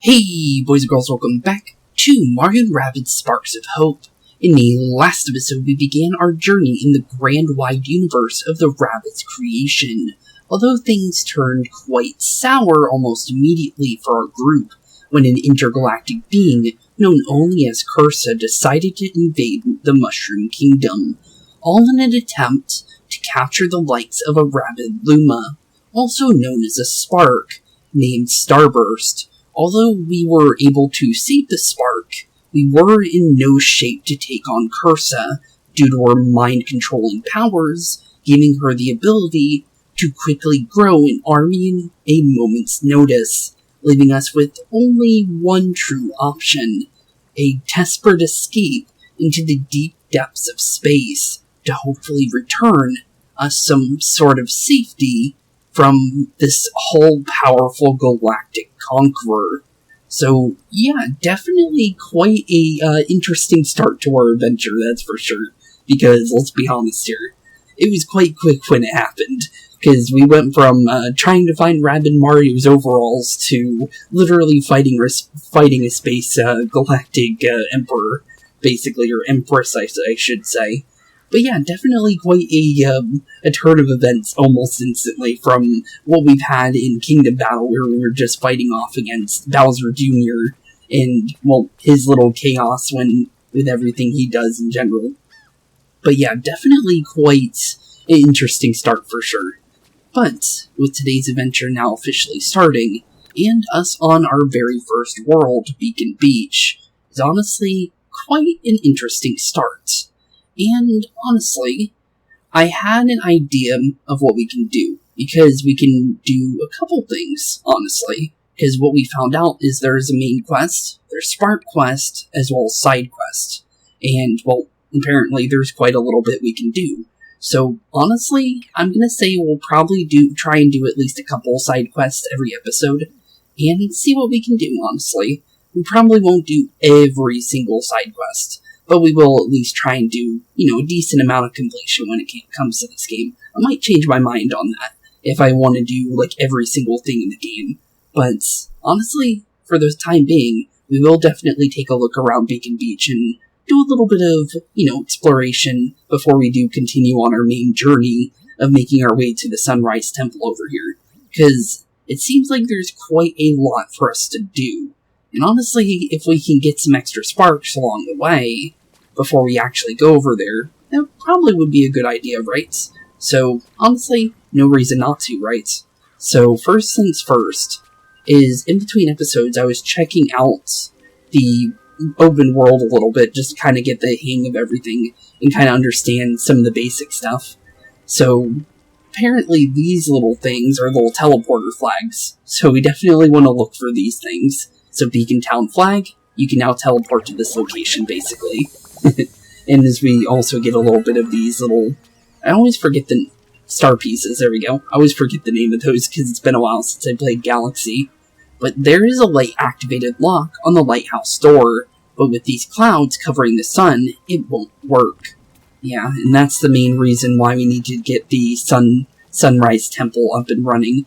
Hey boys and girls, welcome back to Mario Rabbids Sparks of Hope. In the last episode, we began our journey in the grand wide universe of the Rabbids creation, although things turned quite sour almost immediately for our group when an intergalactic being known only as Cursa decided to invade the Mushroom Kingdom, all in an attempt to capture the likes of a Rabbid Luma, also known as a Spark, named Starburst. Although we were able to save the Spark, we were in no shape to take on Cursa due to her mind-controlling powers, giving her the ability to quickly grow an army in a moment's notice, leaving us with only one true option: a desperate escape into the deep depths of space to hopefully return us some sort of safety from this all-powerful galactic conqueror. So, yeah, definitely quite a interesting start to our adventure, that's for sure. Because, let's be honest here, it was quite quick when it happened. Because we went from trying to find Rabbid Mario's overalls to literally fighting a space galactic emperor, basically, or empress, I should say. But yeah, definitely quite a turn of events almost instantly from what we've had in Kingdom Battle, where we were just fighting off against Bowser Jr. and, well, his little chaos with everything he does in general. But yeah, definitely quite an interesting start for sure. But with today's adventure now officially starting, and us on our very first world, Beacon Beach, is honestly quite an interesting start. And, honestly, I had an idea of what we can do, because we can do a couple things, honestly. Because what we found out is there's a main quest, there's Spark Quest, as well as side quest. And, well, apparently there's quite a little bit we can do. So, honestly, I'm gonna say we'll probably try and do at least a couple side quests every episode, and see what we can do, honestly. We probably won't do every single side quest, but we will at least try and do, a decent amount of completion when it comes to this game. I might change my mind on that, if I want to do, every single thing in the game. But, honestly, for the time being, we will definitely take a look around Beacon Beach and do a little bit of, exploration before we do continue on our main journey of making our way to the Sunrise Temple over here. Because it seems like there's quite a lot for us to do. And honestly, if we can get some extra sparks along the way, before we actually go over there, that probably would be a good idea, right? So, honestly, no reason not to, right? So, first things first, is in between episodes I was checking out the open world a little bit, just to kind of get the hang of everything, and kind of understand some of the basic stuff. So, apparently these little things are little teleporter flags, so we definitely want to look for these things. So Beacon Town flag, you can now teleport to this location, basically. And as we also get a little bit of these little... I always forget the... star pieces, there we go. I always forget the name of those because it's been a while since I played Galaxy. But there is a light-activated lock on the lighthouse door, but with these clouds covering the sun, it won't work. Yeah, and that's the main reason why we need to get the Sunrise Temple up and running.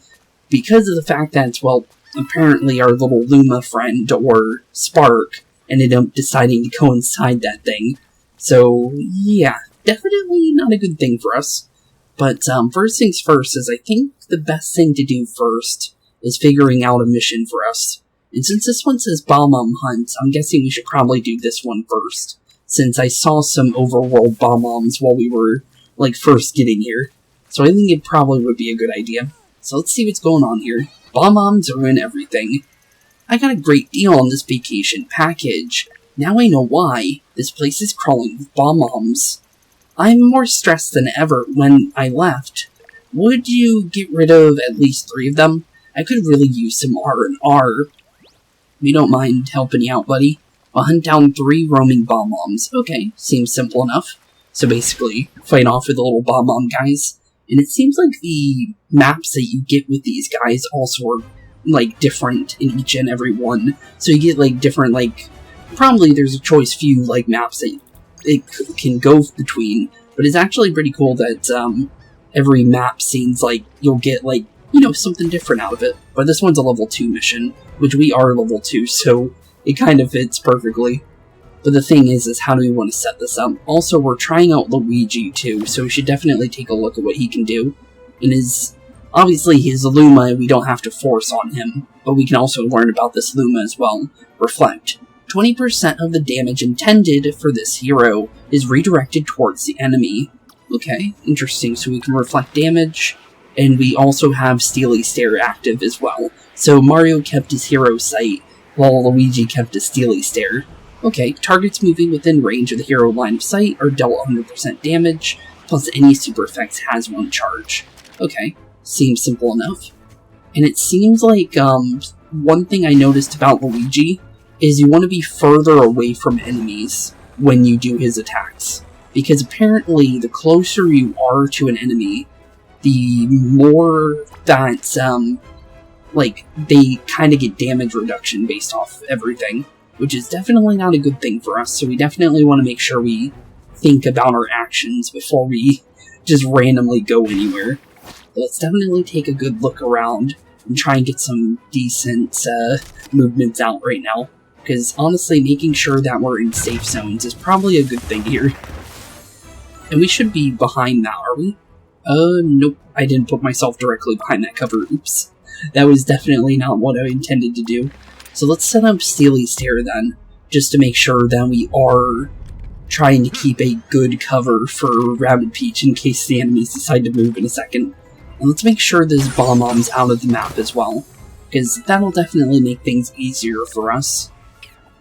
Because of the fact that, well, apparently our little Luma friend, or Spark, ended up deciding to coincide that thing. So, yeah, definitely not a good thing for us. But, first things first is I think the best thing to do first is figuring out a mission for us. And since this one says Bomb Hunt, I'm guessing we should probably do this one first, since I saw some overworld bomb-oms while we were, first getting here. So I think it probably would be a good idea. So let's see what's going on here. Bomb-oms ruin everything. I got a great deal on this vacation package. Now I know why. This place is crawling with bomb-oms. I'm more stressed than ever when I left. Would you get rid of at least 3 of them? I could really use some R&R. We don't mind helping you out, buddy. I'll hunt down 3 roaming bomb-oms. Okay, seems simple enough. So basically, fight off with the little bomb-om guys. And it seems like the maps that you get with these guys also are, different in each and every one. So you get, different, probably there's a choice few, maps that it can go between. But it's actually pretty cool that, every map seems like you'll get, something different out of it. But this one's a level 2 mission. which we are level 2, so it kind of fits perfectly. But the thing is how do we want to set this up? Also, we're trying out Luigi too, so we should definitely take a look at what he can do. And obviously his Luma, we don't have to force on him, but we can also learn about this Luma as well. Reflect. 20% of the damage intended for this hero is redirected towards the enemy. Okay, interesting. So we can reflect damage, and we also have Steely Stare active as well. So Mario kept his hero sight, while Luigi kept his Steely Stare. Okay, targets moving within range of the hero line of sight are dealt 100% damage, plus any super effects has 1 charge. Okay, seems simple enough. And it seems like, one thing I noticed about Luigi is you want to be further away from enemies when you do his attacks. Because apparently, the closer you are to an enemy, the more that, they kind of get damage reduction based off everything. Which is definitely not a good thing for us, so we definitely want to make sure we think about our actions before we just randomly go anywhere. But let's definitely take a good look around and try and get some decent movements out right now. Because honestly, making sure that we're in safe zones is probably a good thing here. And we should be behind that, are we? Nope, I didn't put myself directly behind that cover, oops. That was definitely not what I intended to do. So let's set up Steely Stare then, just to make sure that we are trying to keep a good cover for Rabbid Peach in case the enemies decide to move in a second. And let's make sure this Bob-omb's out of the map as well, because that'll definitely make things easier for us.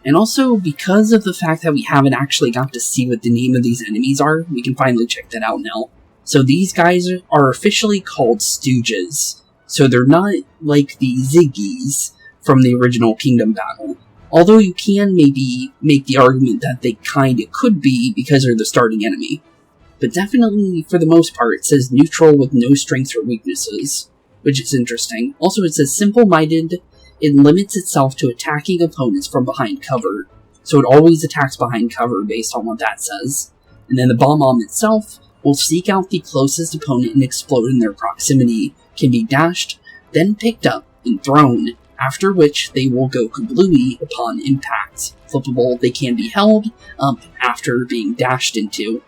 And also, because of the fact that we haven't actually got to see what the name of these enemies are, we can finally check that out now. So these guys are officially called Stooges, so they're not like the Ziggies from the original Kingdom Battle. Although you can maybe make the argument that they kinda could be because they're the starting enemy. But definitely, for the most part, it says neutral with no strengths or weaknesses, which is interesting. Also, it says simple-minded, it limits itself to attacking opponents from behind cover, so it always attacks behind cover based on what that says. And then the Bomb-Omb itself will seek out the closest opponent and explode in their proximity, can be dashed, then picked up and thrown, after which they will go kablooey upon impact. Flippable, they can be held up after being dashed into,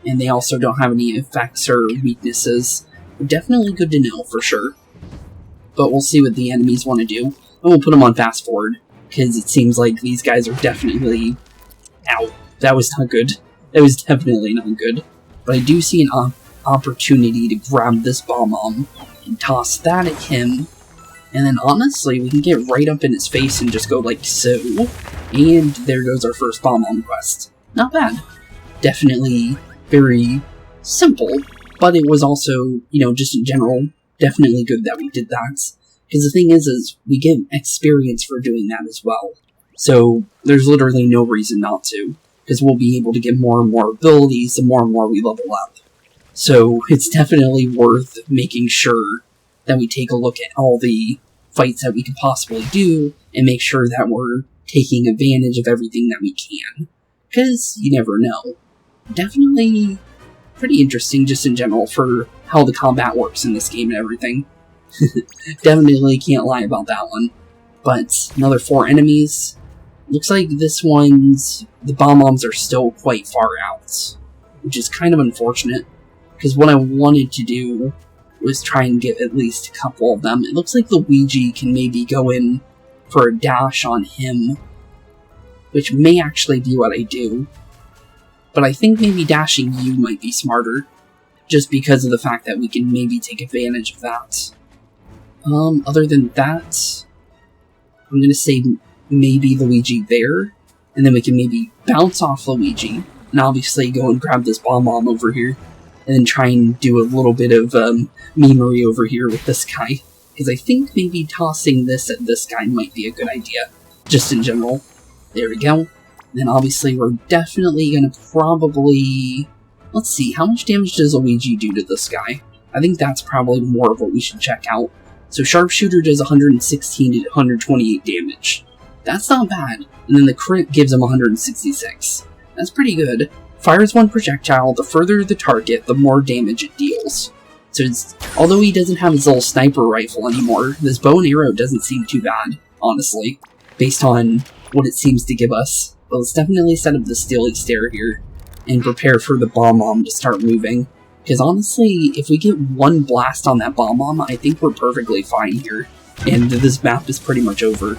and they also don't have any effects or weaknesses. Definitely good to know for sure. But we'll see what the enemies want to do, and we'll put them on fast forward, because it seems like these guys are definitely... Ow, that was not good. That was definitely not good. But I do see an opportunity to grab this Bomb-Omb and toss that at him. And then honestly, we can get right up in his face and just go like so. And there goes our first Bomb-Omb quest. Not bad. Definitely very simple, but it was also, just in general, definitely good that we did that. Because the thing is we get experience for doing that as well. So there's literally no reason not to. Because we'll be able to get more and more abilities the more and more we level up. So it's definitely worth making sure that we take a look at all the fights that we could possibly do, and make sure that we're taking advantage of everything that we can. Because you never know. Definitely pretty interesting just in general for how the combat works in this game and everything. Definitely can't lie about that one. But another 4 enemies. Looks like this one's... the Bomb-Ombs are still quite far out, which is kind of unfortunate. Because what I wanted to do was try and get at least a couple of them. It looks like Luigi can maybe go in for a dash on him, which may actually be what I do. But I think maybe dashing you might be smarter, just because of the fact that we can maybe take advantage of that. Other than that, I'm gonna say maybe Luigi there, and then we can maybe bounce off Luigi, and obviously go and grab this Bomb-Omb over here. And then try and do a little bit of memery over here with this guy. Because I think maybe tossing this at this guy might be a good idea. Just in general. There we go. And then obviously we're definitely going to probably... Let's see, how much damage does Luigi do to this guy? I think that's probably more of what we should check out. So Sharpshooter does 116 to 128 damage. That's not bad. And then the crit gives him 166. That's pretty good. Fires 1 projectile, the further the target, the more damage it deals. So although he doesn't have his little sniper rifle anymore, this bow and arrow doesn't seem too bad. honestly, based on what it seems to give us. But let's definitely set up the Steely Stare here, and prepare for the Bomb-Bomb to start moving. Because honestly, if we get one blast on that Bomb-Bomb, I think we're perfectly fine here. And this map is pretty much over.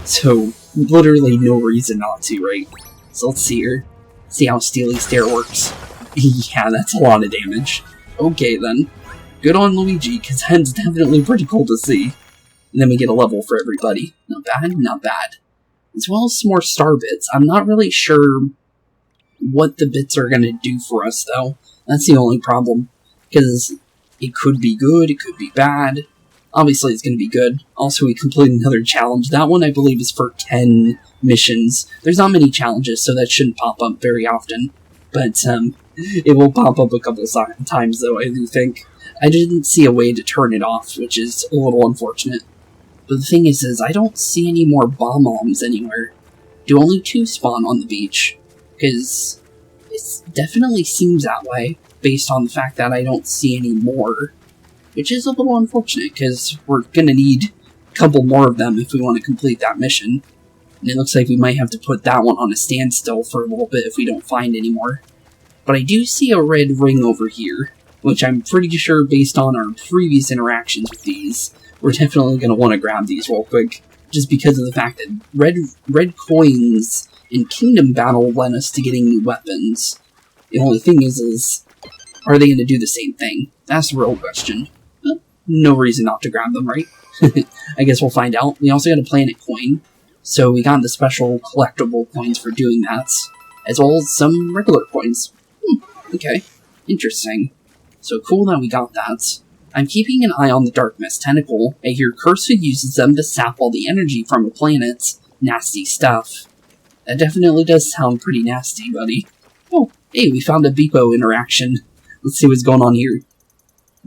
So, literally no reason not to, right? So let's see here. See how Steely Stare works. Yeah, that's a lot of damage. Okay then. Good on Luigi, because that's definitely pretty cool to see. And then we get a level for everybody. Not bad, not bad. As well as some more star bits. I'm not really sure what the bits are going to do for us, though. That's the only problem. Because it could be good, it could be bad. Obviously, it's going to be good. Also, we completed another challenge. That one, I believe, is for 10 missions. There's not many challenges, so that shouldn't pop up very often. But, it will pop up a couple times, though, I do think. I didn't see a way to turn it off, which is a little unfortunate. But the thing is I don't see any more bomb-bombs anywhere. Do only 2 spawn on the beach? Because it definitely seems that way, based on the fact that I don't see any more. Which is a little unfortunate, because we're gonna need a couple more of them if we want to complete that mission. And it looks like we might have to put that one on a standstill for a little bit if we don't find any more. But I do see a red ring over here, which I'm pretty sure, based on our previous interactions with these, we're definitely going to want to grab these real quick, just because of the fact that red coins in Kingdom Battle led us to getting new weapons. The only thing is are they going to do the same thing? That's the real question. But no reason not to grab them, right? I guess we'll find out. We also got a planet coin, so we got the special collectible coins for doing that, as well as some regular coins. Okay, interesting. So cool that we got that. I'm keeping an eye on the Dark Mist Tentacle. I hear Cursa uses them to sap all the energy from a planet. Nasty stuff. That definitely does sound pretty nasty, buddy. Oh, hey, we found a BeepO interaction. Let's see what's going on here.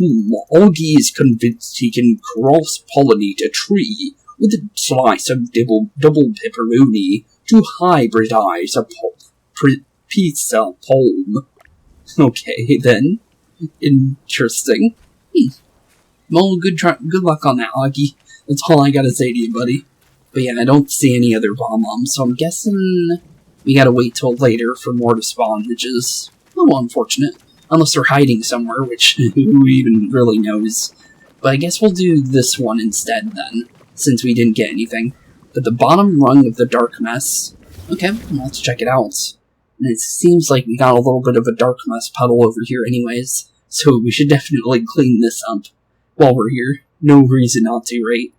Augie is convinced he can cross-pollinate a tree with a slice of double pepperoni to hybridize a pizza palm. Okay, then. Interesting. Well, good luck on that, Augie. That's all I gotta say to you, buddy. But yeah, I don't see any other bomb-bombs, so I'm guessing we gotta wait till later for more to spawn, which is a little unfortunate. Unless they're hiding somewhere, which who even really knows. But I guess we'll do this one instead, then, since we didn't get anything. But the bottom rung of the Dark Mess. Okay, well, let's check it out. And it seems like we got a little bit of a Dark Mess puddle over here anyways, so we should definitely clean this up while we're here. No reason not to, right?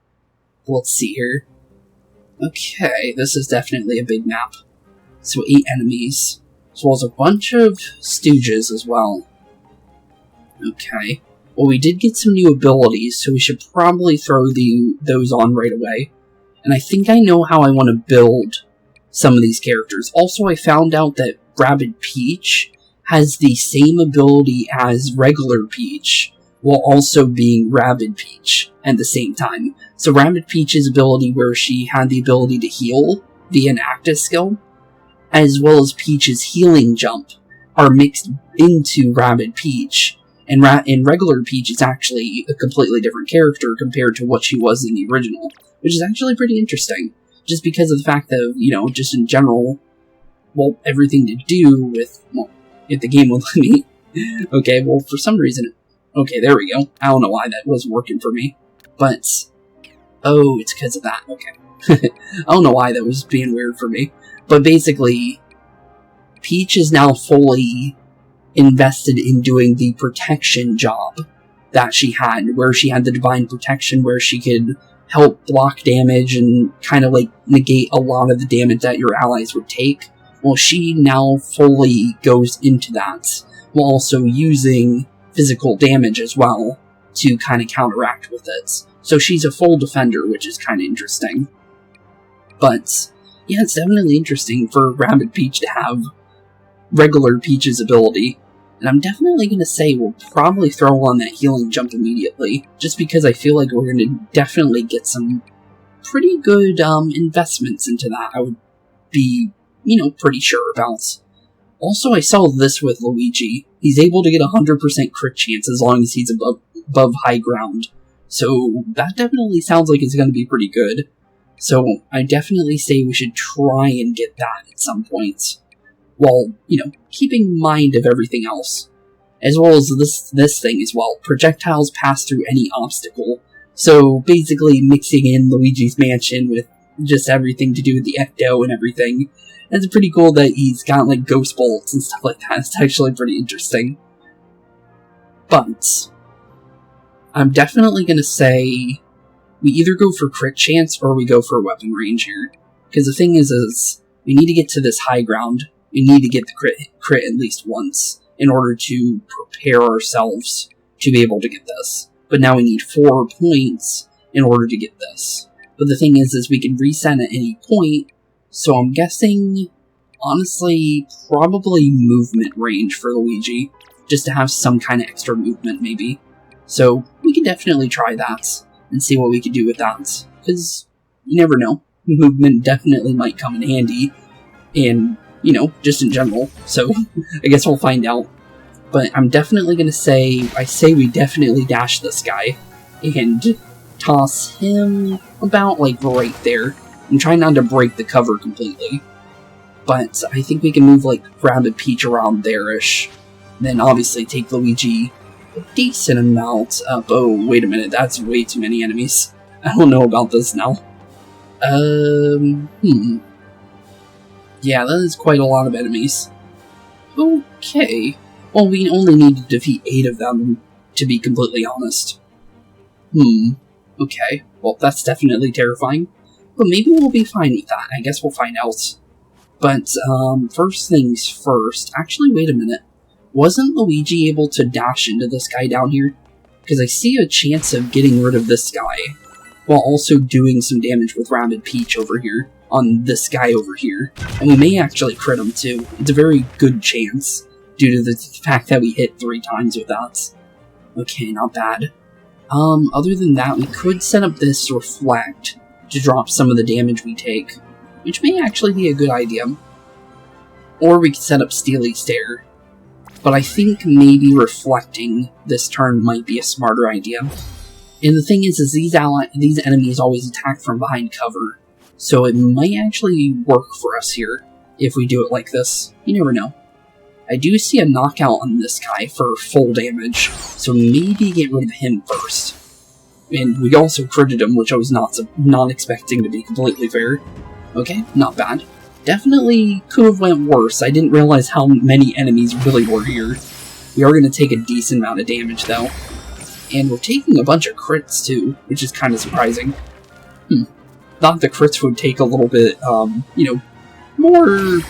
Let's see here. Okay, this is definitely a big map. So 8 enemies, as well as a bunch of stooges as well. Okay. Well, we did get some new abilities, so we should probably throw those on right away. And I think I know how I want to build some of these characters. Also, I found out that Rabbid Peach has the same ability as regular Peach, while also being Rabbid Peach at the same time. So Rabbid Peach's ability, where she had the ability to heal via an active skill, as well as Peach's healing jump, are mixed into Rabbid Peach. And regular Peach is actually a completely different character compared to what she was in the original, which is actually pretty interesting. Just because of the fact that, you know, just in general, well, everything to do with, well, if the game will let me. Okay, well, for some reason, okay, there we go. I don't know why that wasn't working for me. But, oh, it's because of that, okay. I don't know why that was being weird for me. But basically, Peach is now fully invested in doing the protection job that she had, where she had the divine protection, where she could help block damage and kind of like negate a lot of the damage that your allies would take. Well, she now fully goes into that, while also using physical damage as well to kind of counteract with it. So she's a full defender, which is kind of interesting. But yeah, it's definitely interesting for Rabbid Peach to have regular Peach's ability. And I'm definitely going to say we'll probably throw on that healing jump immediately, just because I feel like we're going to definitely get some pretty good investments into that. I would be, you know, pretty sure about. Also, I saw this with Luigi. He's able to get 100% crit chance as long as he's above high ground. So that definitely sounds like it's going to be pretty good. So I definitely say we should try and get that at some point, while, keeping in mind of everything else. As well as this thing as well. Projectiles pass through any obstacle. So basically mixing in Luigi's mansion with just everything to do with the Ecto and everything. And it's pretty cool that he's got like ghost bolts and stuff like that. It's actually pretty interesting. But I'm definitely going to say we either go for crit chance or we go for weapon range here. Because the thing is we need to get to this high ground. We need to get the crit at least once in order to prepare ourselves to be able to get this. But now we need 4 points in order to get this. But the thing is we can reset at any point, so I'm guessing, honestly, probably movement range for Luigi, just to have some kind of extra movement, maybe. So we can definitely try that, and see what we can do with that, because you never know. Movement definitely might come in handy, and, just in general, so I guess we'll find out. But I'm definitely going to say, we definitely dash this guy, and toss him about, right there. I'm trying not to break the cover completely. But I think we can move, Rabbid Peach around there-ish. Then obviously take Luigi a decent amount up. Oh, wait a minute, that's way too many enemies. I don't know about this now. Yeah, that is quite a lot of enemies. Okay. Well, we only need to defeat 8 of them, to be completely honest. Okay. Well, that's definitely terrifying. But maybe we'll be fine with that. I guess we'll find out. But, first things first. Actually, wait a minute. Wasn't Luigi able to dash into this guy down here? Because I see a chance of getting rid of this guy, while also doing some damage with Rabbid Peach over here, on this guy over here. And we may actually crit him too. It's a very good chance, due to the fact that we hit 3 times with that. Okay, not bad. Other than that, we could set up this Reflect to drop some of the damage we take, which may actually be a good idea. Or we could set up Steely Stare. But I think maybe Reflecting this turn might be a smarter idea. And the thing is these enemies always attack from behind cover, so it might actually work for us here, if we do it like this. You never know. I do see a knockout on this guy for full damage, so maybe get rid of him first. And we also critted him, which I was not expecting, to be completely fair. Okay, not bad. Definitely could have went worse. I didn't realize how many enemies really were here. We are going to take a decent amount of damage, though. And we're taking a bunch of crits, too, which is kind of surprising. Thought the crits would take a little bit, more,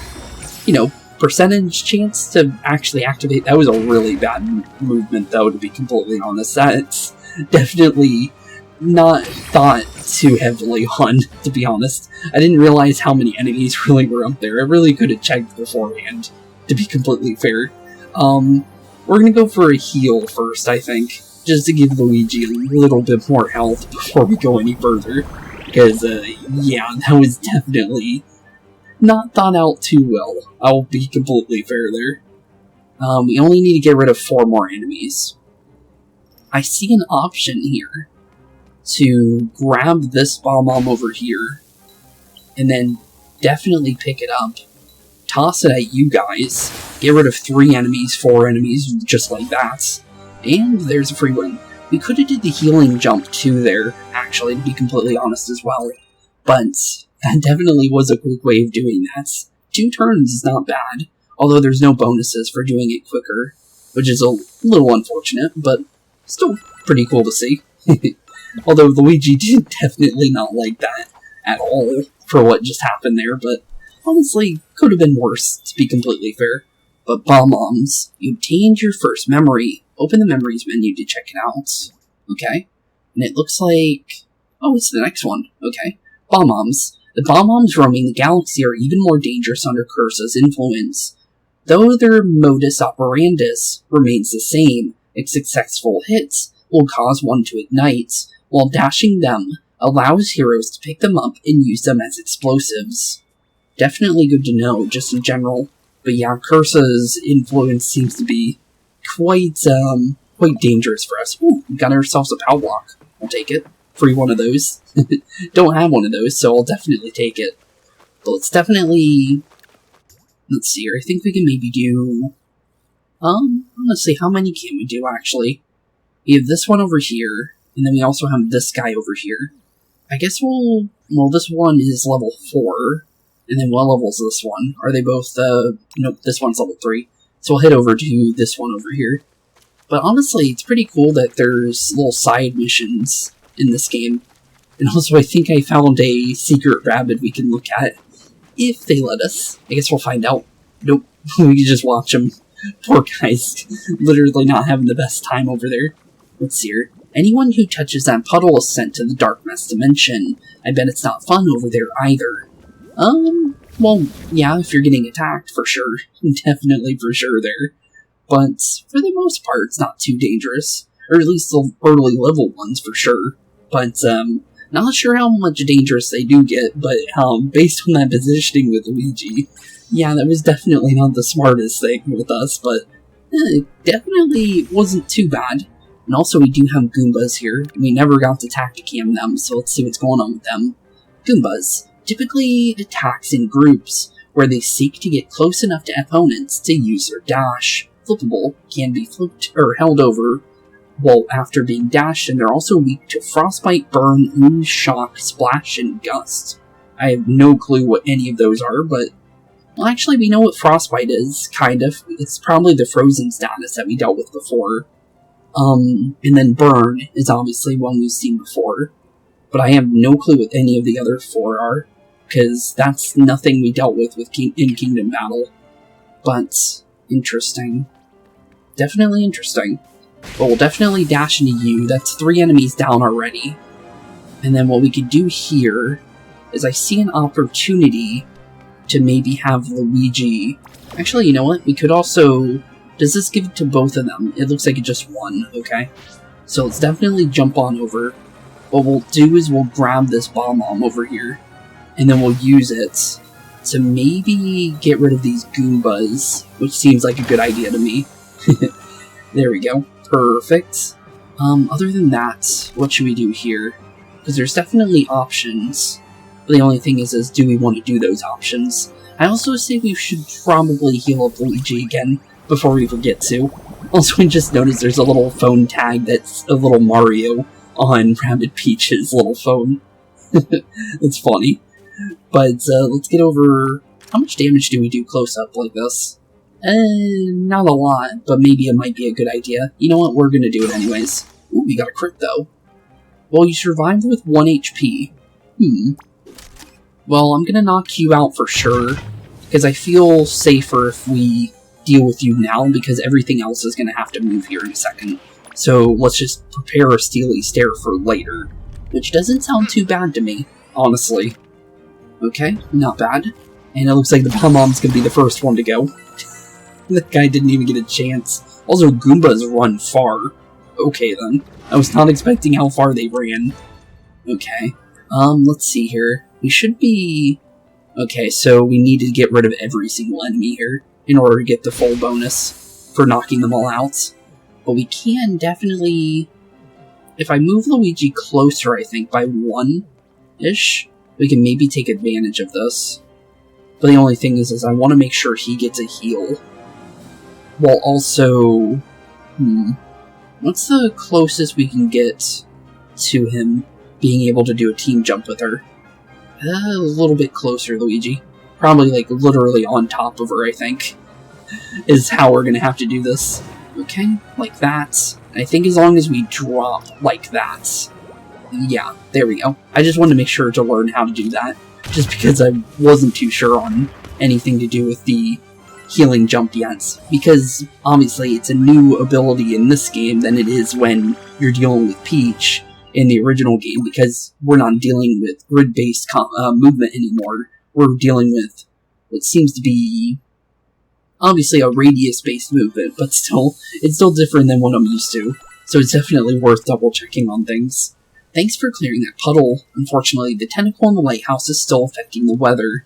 percentage chance to actually activate. That was a really bad movement, though, to be completely honest. That's definitely not thought too heavily on, to be honest. I didn't realize how many enemies really were up there. I really could have checked beforehand, to be completely fair. We're gonna go for a heal first, I think, just to give Luigi a little bit more health before we go any further. Because, yeah, that was definitely not thought out too well. I'll be completely fair there. We only need to get rid of 4 more enemies. I see an option here to grab this bomb over here, and then definitely pick it up, toss it at you guys, get rid of 3 enemies, 4 enemies, just like that, and there's a free win. We could have did the healing jump too there, actually, to be completely honest as well, but that definitely was a quick way of doing that. 2 turns is not bad, although there's no bonuses for doing it quicker, which is a little unfortunate, but still pretty cool to see. Although Luigi did definitely not like that at all for what just happened there, but honestly, could have been worse, to be completely fair. But Bob-Ombs, you obtained your first memory. Open the memories menu to check it out. Okay. And it looks like... oh, it's the next one. Okay. Bob-Ombs. The Bob-Ombs roaming the galaxy are even more dangerous under Cursa's influence. Though their modus operandus remains the same, its successful hits will cause one to ignite, while dashing them allows heroes to pick them up and use them as explosives. Definitely good to know, just in general. But yeah, Cursa's influence seems to be quite dangerous for us. Ooh, we got ourselves a power block. I'll take it. free one of those. Don't have one of those, so I'll definitely take it. But let's definitely... Let's see here. I think we can maybe do... let's see, how many can we do, actually? We have this one over here, and then we also have this guy over here. I guess we'll... Well, this one is level 4, and then what level is this one? Are they both, Nope, this one's level 3. So we'll head over to this one over here. But honestly, it's pretty cool that there's little side missions in this game. And also, I think I found a secret rabbid we can look at, if they let us. I guess we'll find out. Nope, we can just watch them. Poor guys, literally not having the best time over there. Let's see here. Anyone who touches that puddle is sent to the Dark Mass Dimension. I bet it's not fun over there either. Well, yeah, if you're getting attacked, for sure. Definitely for sure there. But, for the most part, it's not too dangerous. Or at least the early level ones, for sure. But, not sure how much dangerous they do get, but, based on that positioning with Luigi, yeah, that was definitely not the smartest thing with us, but, it definitely wasn't too bad. And also, we do have Goombas here. We never got to tacticam them, so let's see what's going on with them. Goombas typically attacks in groups, where they seek to get close enough to opponents to use their dash. Flippable, can be flipped or held over while after being dashed, and they're also weak to frostbite, burn, ooze, shock, splash, and gust. I have no clue what any of those are, but... Well, actually, we know what frostbite is, kind of. It's probably the frozen status that we dealt with before. And then burn is obviously one we've seen before. But I have no clue what any of the other 4 are, because that's nothing we dealt with in Kingdom Battle. But, interesting. Definitely interesting. But we'll definitely dash into you. That's 3 enemies down already. And then what we could do here is I see an opportunity to maybe have Luigi... Actually, you know what? We could also... Does this give it to both of them? It looks like it's just one, okay? So let's definitely jump on over. What we'll do is we'll grab this bomb-bomb over here, and then we'll use it to maybe get rid of these Goombas, which seems like a good idea to me. There we go. Perfect. Other than that, what should we do here? Because there's definitely options. But the only thing is do we want to do those options? I also say we should probably heal up Luigi again before we forget to. Also, I just noticed there's a little phone tag that's a little Mario on Rabbid Peach's little phone. It's funny. But let's get over... How much damage do we do close up like this? Not a lot, but maybe it might be a good idea. You know what? We're gonna do it anyways. Ooh, we got a crit though. Well, you survived with 1 HP. Well, I'm gonna knock you out for sure, because I feel safer if we deal with you now, because everything else is gonna have to move here in a second. So let's just prepare a Steely Stare for later, which doesn't sound too bad to me, honestly. Okay, not bad. And it looks like the Pom-Pom's gonna be the first one to go. That guy didn't even get a chance. Also, Goombas run far. Okay then. I was not expecting how far they ran. Okay. Let's see here. We should be... Okay, so we need to get rid of every single enemy here in order to get the full bonus for knocking them all out. But we can definitely... If I move Luigi closer, I think, by 1-ish, we can maybe take advantage of this. But the only thing is I want to make sure he gets a heal. While also... What's the closest we can get to him being able to do a team jump with her? A little bit closer, Luigi. Probably, like, literally on top of her, I think, is how we're gonna have to do this. Okay, like that. I think as long as we drop like that. Yeah, there we go. I just wanted to make sure to learn how to do that, just because I wasn't too sure on anything to do with the healing jump yet, because obviously it's a new ability in this game than it is when you're dealing with Peach in the original game, because we're not dealing with grid-based movement anymore. We're dealing with what seems to be obviously a radius-based movement, but still, it's still different than what I'm used to, so it's definitely worth double-checking on things. Thanks for clearing that puddle. Unfortunately, the tentacle in the lighthouse is still affecting the weather.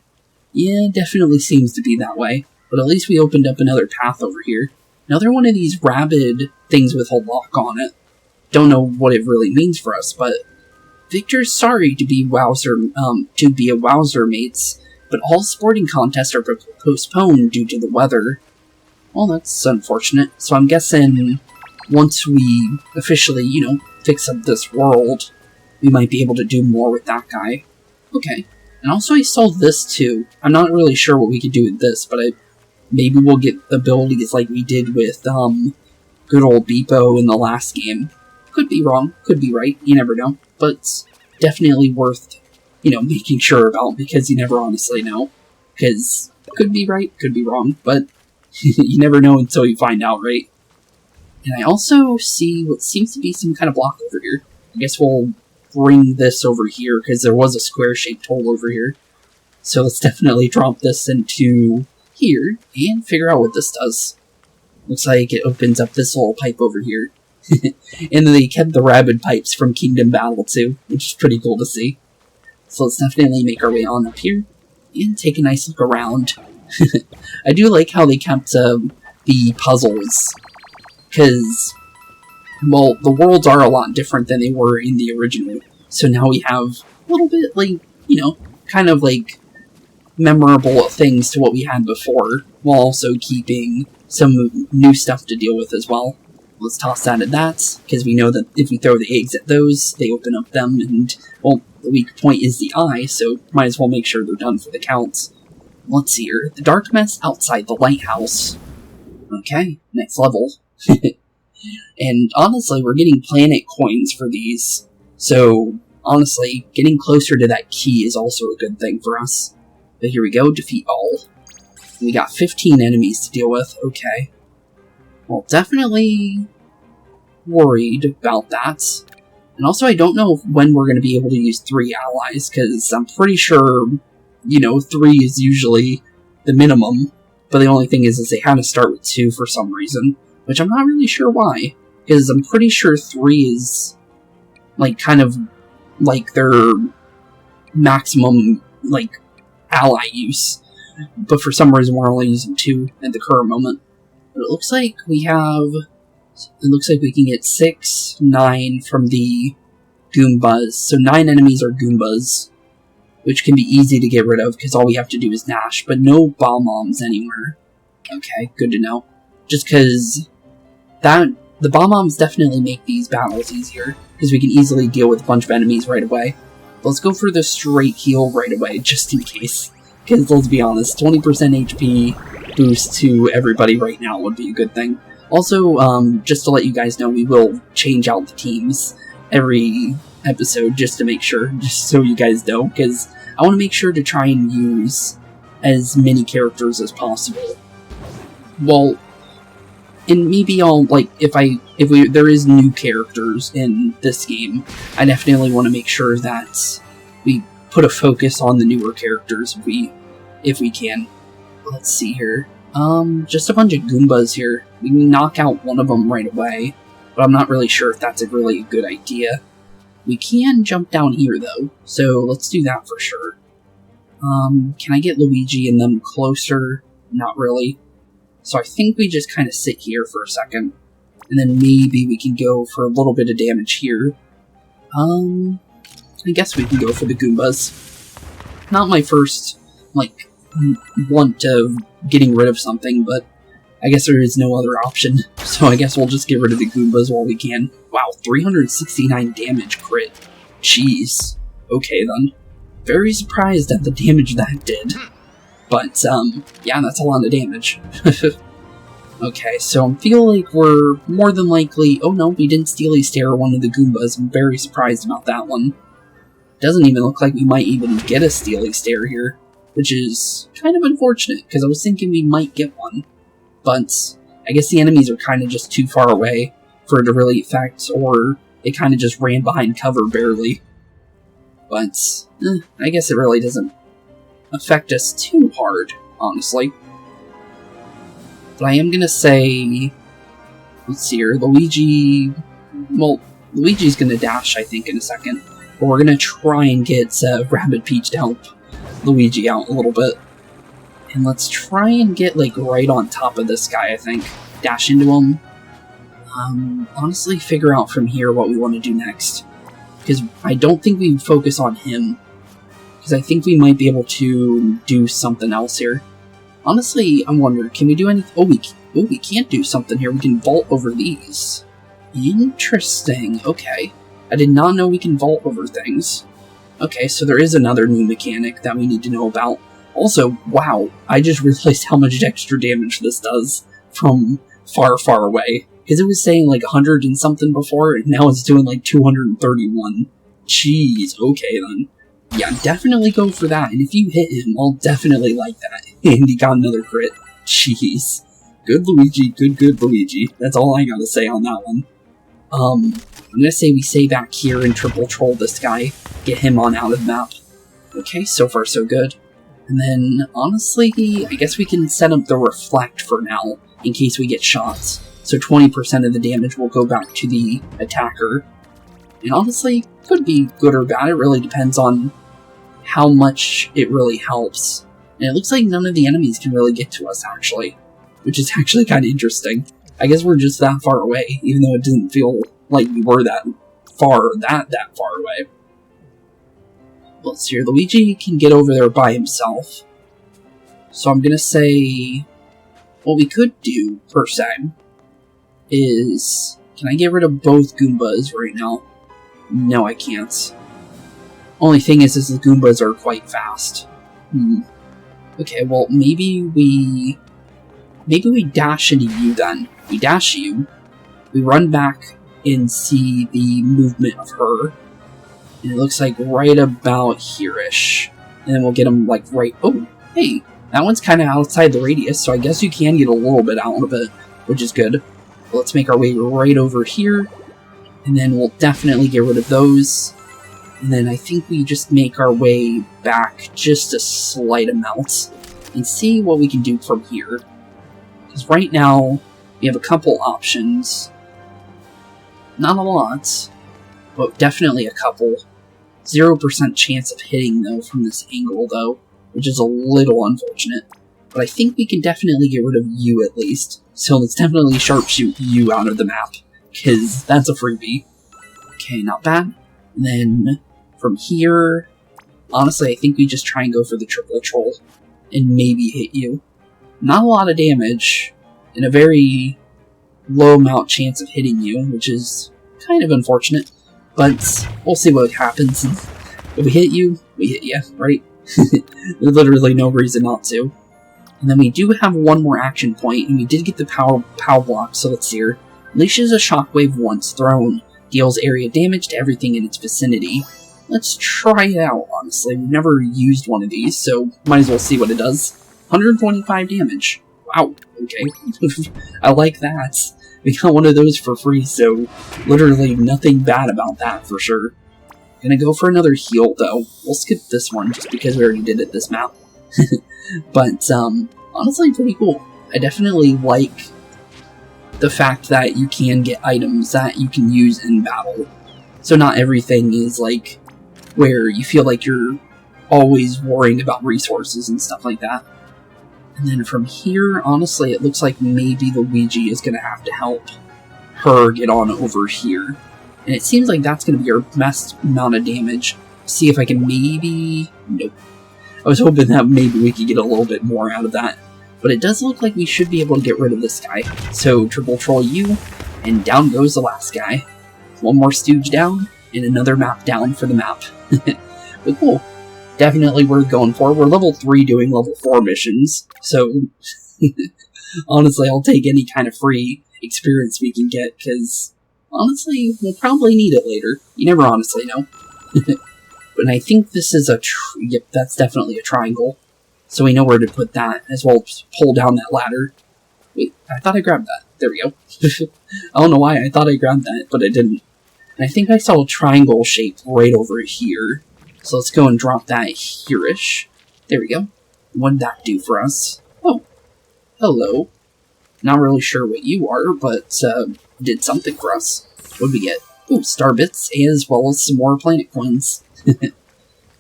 Yeah, definitely seems to be that way. But at least we opened up another path over here. Another one of these Rabbid things with a lock on it. Don't know what it really means for us, but Victor's sorry to be a Wowzer, mates, but all sporting contests are postponed due to the weather. Well, that's unfortunate. So I'm guessing once we officially, fix up this world, we might be able to do more with that guy. Okay. And also I saw this too. I'm not really sure what we could do with this, but maybe we'll get abilities like we did with good old BeepO in the last game. Could be wrong, could be right, you never know. But it's definitely worth, making sure about, because you never honestly know. Because could be right, could be wrong, but you never know until you find out, right? And I also see what seems to be some kind of block over here. I guess we'll bring this over here, because there was a square-shaped hole over here. So let's definitely drop this into here, and figure out what this does. Looks like it opens up this little pipe over here. And they kept the Rabbid pipes from Kingdom Battle too, which is pretty cool to see. So let's definitely make our way on up here, and take a nice look around. I do like how they kept the puzzles, because, well, the worlds are a lot different than they were in the original. So now we have a little bit, like, kind of like memorable things to what we had before, while also keeping some new stuff to deal with as well. Let's toss that at that, because we know that if we throw the eggs at those, they open up them, and, well, the weak point is the eye, so might as well make sure they're done for the counts. Let's see here. The dark mess outside the lighthouse. Okay, next level. And honestly, we're getting planet coins for these, so honestly, getting closer to that key is also a good thing for us. But here we go, defeat all. We got 15 enemies to deal with, okay. Well, definitely worried about that. And also, I don't know when we're going to be able to use 3 allies, because I'm pretty sure, 3 is usually the minimum. But the only thing is they had to start with 2 for some reason, which I'm not really sure why. Because I'm pretty sure 3 is, like, kind of, like, their maximum, like, ally use. But for some reason, we're only using 2 at the current moment. But it looks like we can get 6, 9 from the Goombas. So 9 enemies are Goombas, which can be easy to get rid of, because all we have to do is dash, but no Bomb-Bombs anywhere. Okay, good to know. Just because the Bomb-Bombs definitely make these battles easier, because we can easily deal with a bunch of enemies right away. But let's go for the straight heal right away, just in case. Because let's be honest, 20% HP boost to everybody right now would be a good thing. Also, just to let you guys know, we will change out the teams every episode just to make sure, just so you guys know, because I want to make sure to try and use as many characters as possible. Well, and maybe I'll, like, if there is new characters in this game, I definitely want to make sure that we put a focus on the newer characters if we can. Let's see here. Just a bunch of Goombas here. We can knock out one of them right away, but I'm not really sure if that's a really good idea. We can jump down here, though, so let's do that for sure. Can I get Luigi and them closer? Not really. So I think we just kind of sit here for a second, and then maybe we can go for a little bit of damage here. I guess we can go for the Goombas. Not my first, like, want of getting rid of something, but I guess there is no other option, so I guess we'll just get rid of the Goombas while we can. Wow, 369 damage crit. Jeez. Okay then. Very surprised at the damage that did. But, yeah, that's a lot of damage. Okay, so I feel like we're more than likely... Oh no, we didn't Steely Stare one of the Goombas. I'm very surprised about that one. Doesn't even look like we might even get a Steely Stare here, which is kind of unfortunate, because I was thinking we might get one. But I guess the enemies are kind of just too far away for it to really affect, or they kind of just ran behind cover barely. But, I guess it really doesn't affect us too hard, honestly. But I am gonna say... Let's see here, Luigi... Well, Luigi's gonna dash, I think, in a second. But we're gonna try and get Rabbid Peach to help Luigi out a little bit. And let's try and get, like, right on top of this guy, I think. Dash into him. Honestly, figure out from here what we want to do next. Because I don't think we focus on him. Because I think we might be able to do something else here. Honestly, I'm wondering, can we do anything? Oh, we can't do something here. We can vault over these. Interesting. Okay. I did not know we can vault over things. Okay, so there is another new mechanic that we need to know about. Also, wow, I just realized how much extra damage this does from far, far away. Because it was saying like 100 and something before, and now it's doing like 231. Jeez, okay then. Yeah, definitely go for that, and if you hit him, I'll definitely like that. And he got another crit. Jeez. Good Luigi, good Luigi. That's all I gotta say on that one. I'm gonna say we stay back here and triple troll this guy. Get him on out of the map. Okay, so far so good. And then, honestly, I guess we can set up the reflect for now, in case we get shots. So 20% of the damage will go back to the attacker. And honestly, could be good or bad, it really depends on how much it really helps. And it looks like none of the enemies can really get to us, actually. Which is actually kind of interesting. I guess we're just that far away, even though it doesn't feel like we were that far away. Let's see here, Luigi can get over there by himself. So I'm gonna say, what we could do, per se, is, can I get rid of both Goombas right now? No, I can't. Only thing is the Goombas are quite fast. Okay, well, maybe we dash into you then. We dash you, we run back and see the movement of her, and it looks like right about here-ish. And then we'll get him like right, oh, hey, that one's kind of outside the radius, so I guess you can get a little bit out of it, which is good. But let's make our way right over here, and then we'll definitely get rid of those. And then I think we just make our way back just a slight amount, and see what we can do from here. Because right now, we have a couple options. Not a lot, but definitely a couple. 0% chance of hitting, though, from this angle, though, which is a little unfortunate. But I think we can definitely get rid of you, at least. So let's definitely sharpshoot you out of the map, because that's a freebie. Okay, not bad. And then, from here, honestly, I think we just try and go for the triple troll, and maybe hit you. Not a lot of damage, and a very low amount chance of hitting you, which is kind of unfortunate, but we'll see what happens. If we hit you, right? There's literally no reason not to. And then we do have one more action point, and we did get the power block, so let's see here. Unleashes a shockwave once thrown, deals area damage to everything in its vicinity. Let's try it out, honestly. We've never used one of these, so might as well see what it does. 125 damage. Wow, okay. I like that. We got one of those for free, so literally nothing bad about that for sure. Gonna go for another heal, though. We'll skip this one, just because we already did it this map. But, honestly, pretty cool. I definitely like the fact that you can get items that you can use in battle. So not everything is, like, where you feel like you're always worrying about resources and stuff like that. And then from here, honestly, it looks like maybe Luigi is going to have to help her get on over here. And it seems like that's going to be our best amount of damage. See if I can maybe... Nope. I was hoping that maybe we could get a little bit more out of that. But it does look like we should be able to get rid of this guy. So, triple troll you, and down goes the last guy. One more stooge down, and another map down for the map. But cool. Definitely worth going for. We're level 3 doing level 4 missions, so honestly, I'll take any kind of free experience we can get, because honestly, we'll probably need it later. You never honestly know. But I think this is a yep, that's definitely a triangle. So we know where to put that, as well as pull down that ladder. Wait, I thought I grabbed that. There we go. I don't know why I thought I grabbed that, but I didn't. And I think I saw a triangle shape right over here. So let's go and drop that here-ish. There we go. What did that do for us? Oh, hello. Not really sure what you are, but did something for us. What did we get? Ooh, star bits, as well as some more planet coins. And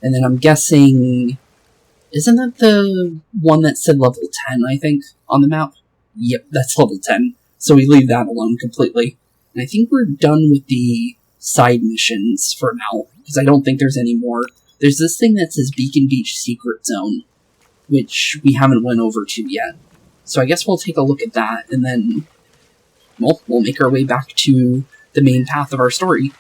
then I'm guessing... Isn't that the one that said level 10, I think, on the map? Yep, that's level 10. So we leave that alone completely. And I think we're done with the side missions for now, because I don't think there's any more. There's this thing that says Beacon Beach Secret Zone, which we haven't went over to yet. So I guess we'll take a look at that, and then, well, we'll make our way back to the main path of our story.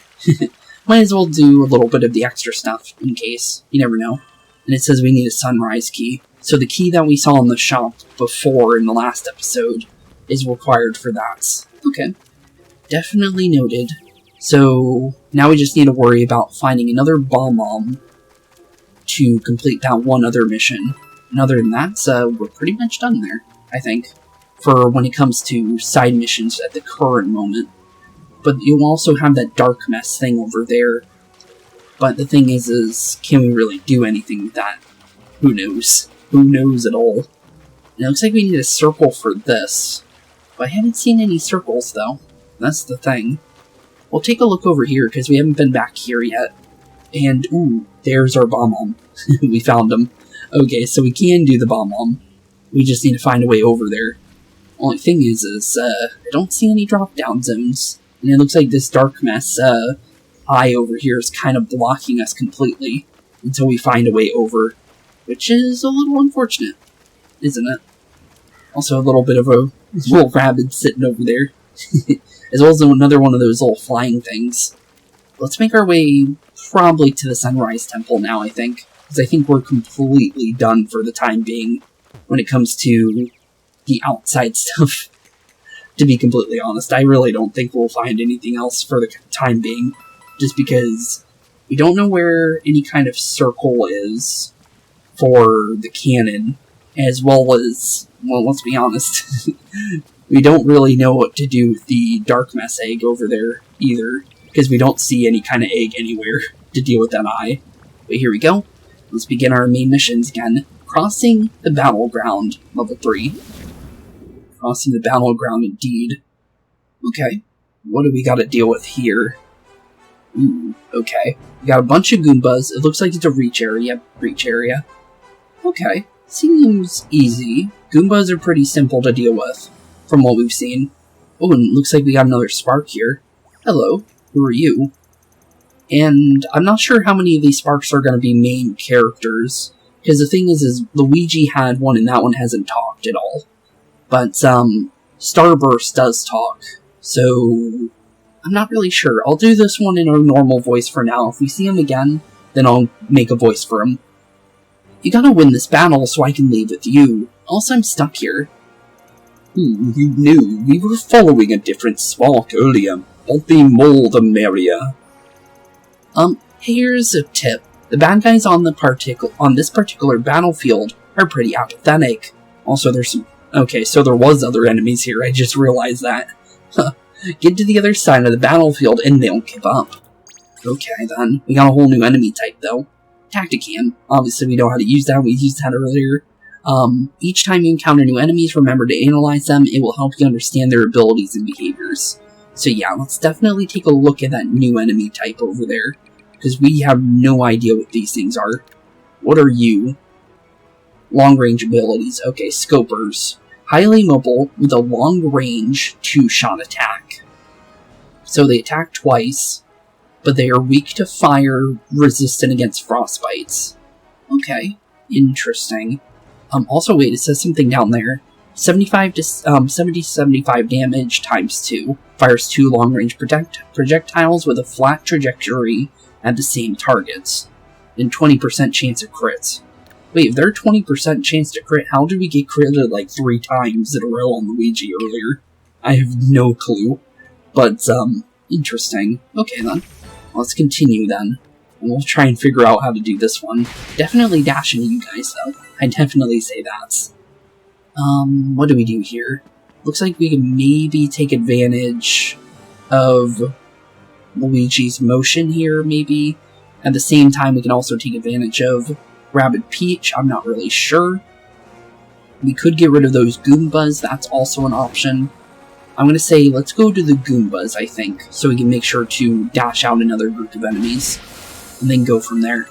Might as well do a little bit of the extra stuff, in case. You never know. And it says we need a sunrise key. So the key that we saw in the shop before in the last episode is required for that. Okay. Definitely noted. So now we just need to worry about finding another bomb to complete that one other mission. And other than that, we're pretty much done there, I think, for when it comes to side missions at the current moment. But you'll also have that dark mess thing over there. But the thing is can we really do anything with that? Who knows? Who knows at all? And it looks like we need a circle for this. But I haven't seen any circles, though. That's the thing. We'll take a look over here, because we haven't been back here yet. And, ooh, there's our bomb. We found him. Okay, so we can do the bomb. We just need to find a way over there. Only thing is I don't see any drop-down zones. And it looks like this dark mess eye over here is kind of blocking us completely until we find a way over, which is a little unfortunate, isn't it? Also a little bit of a little rabbit sitting over there, as well as another one of those little flying things. Let's make our way probably to the Sunrise Temple now, I think, because I think we're completely done for the time being when it comes to the outside stuff. To be completely honest, I really don't think we'll find anything else for the time being, just because we don't know where any kind of circle is for the cannon, as well as, well, let's be honest, we don't really know what to do with the Dark Mess egg over there either, because we don't see any kind of egg anywhere to deal with that eye. But here we go. Let's begin our main missions again. Crossing the Battleground, level 3. Crossing the Battleground indeed. Okay, what do we gotta deal with here? Ooh, okay. We got a bunch of Goombas. It looks like it's a reach area. Okay, seems easy. Goombas are pretty simple to deal with, from what we've seen. Oh, and it looks like we got another Spark here. Hello, who are you? And I'm not sure how many of these Sparks are going to be main characters, because the thing is Luigi had one and that one hasn't talked at all. But, Starburst does talk, so I'm not really sure. I'll do this one in a normal voice for now. If we see him again, then I'll make a voice for him. You gotta win this battle so I can leave with you. Also, I'm stuck here. You knew we were following a different spark earlier. Not the more the merrier. Here's a tip. The bad guys on this particular battlefield are pretty apathetic. Also, there's some... Okay, so there was other enemies here, I just realized that. Get to the other side of the battlefield and they'll give up. Okay, then. We got a whole new enemy type, though. Tactican. Obviously, we know how to use that. We used that earlier. Each time you encounter new enemies, remember to analyze them. It will help you understand their abilities and behaviors. So yeah, let's definitely take a look at that new enemy type over there, because we have no idea what these things are. What are you? Long-range abilities. Okay, Scopers. Highly mobile with a long-range 2-shot attack. So they attack twice, but they are weak to fire, resistant against frostbites. Okay, interesting. Also, wait, it says something down there. 75 to 75 damage times 2. Fires 2 long-range projectiles with a flat trajectory at the same targets. And 20% chance of crits. Wait, if they're 20% chance to crit, how did we get critted like 3 times in a row on Luigi earlier? I have no clue. But, interesting. Okay then. Let's continue then. And we'll try and figure out how to do this one. Definitely dash into you guys, though. I definitely say that. What do we do here? Looks like we can maybe take advantage of Luigi's motion here, maybe. At the same time, we can also take advantage of Rabbid Peach. I'm not really sure. We could get rid of those Goombas. That's also an option. I'm going to say let's go to the Goombas, I think, so we can make sure to dash out another group of enemies, and then go from there.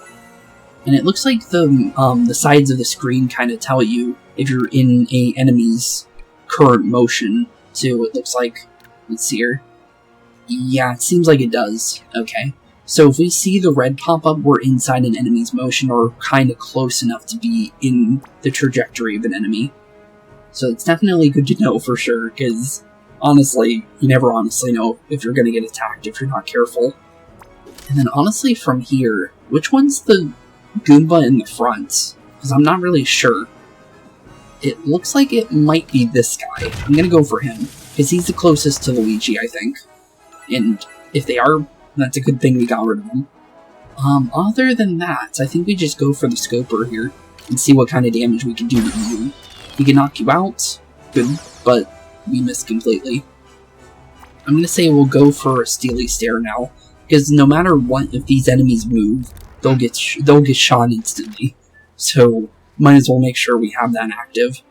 And it looks like the sides of the screen kind of tell you if you're in a enemy's current motion, too, it looks like. Let's see here. Yeah, it seems like it does. Okay. So if we see the red pop up, we're inside an enemy's motion or kind of close enough to be in the trajectory of an enemy. So it's definitely good to know for sure, because honestly, you never honestly know if you're going to get attacked if you're not careful. And then honestly from here, which one's the Goomba in the front? Because I'm not really sure. It looks like it might be this guy. I'm going to go for him, because he's the closest to Luigi, I think. And if they are, that's a good thing we got rid of them. Other than that, I think we just go for the Scoper here and see what kind of damage we can do to you. He can knock you out, good, but we missed completely. I'm going to say we'll go for a Steely Stare now, because no matter what, if these enemies move, they'll get shot instantly. So, might as well make sure we have that active.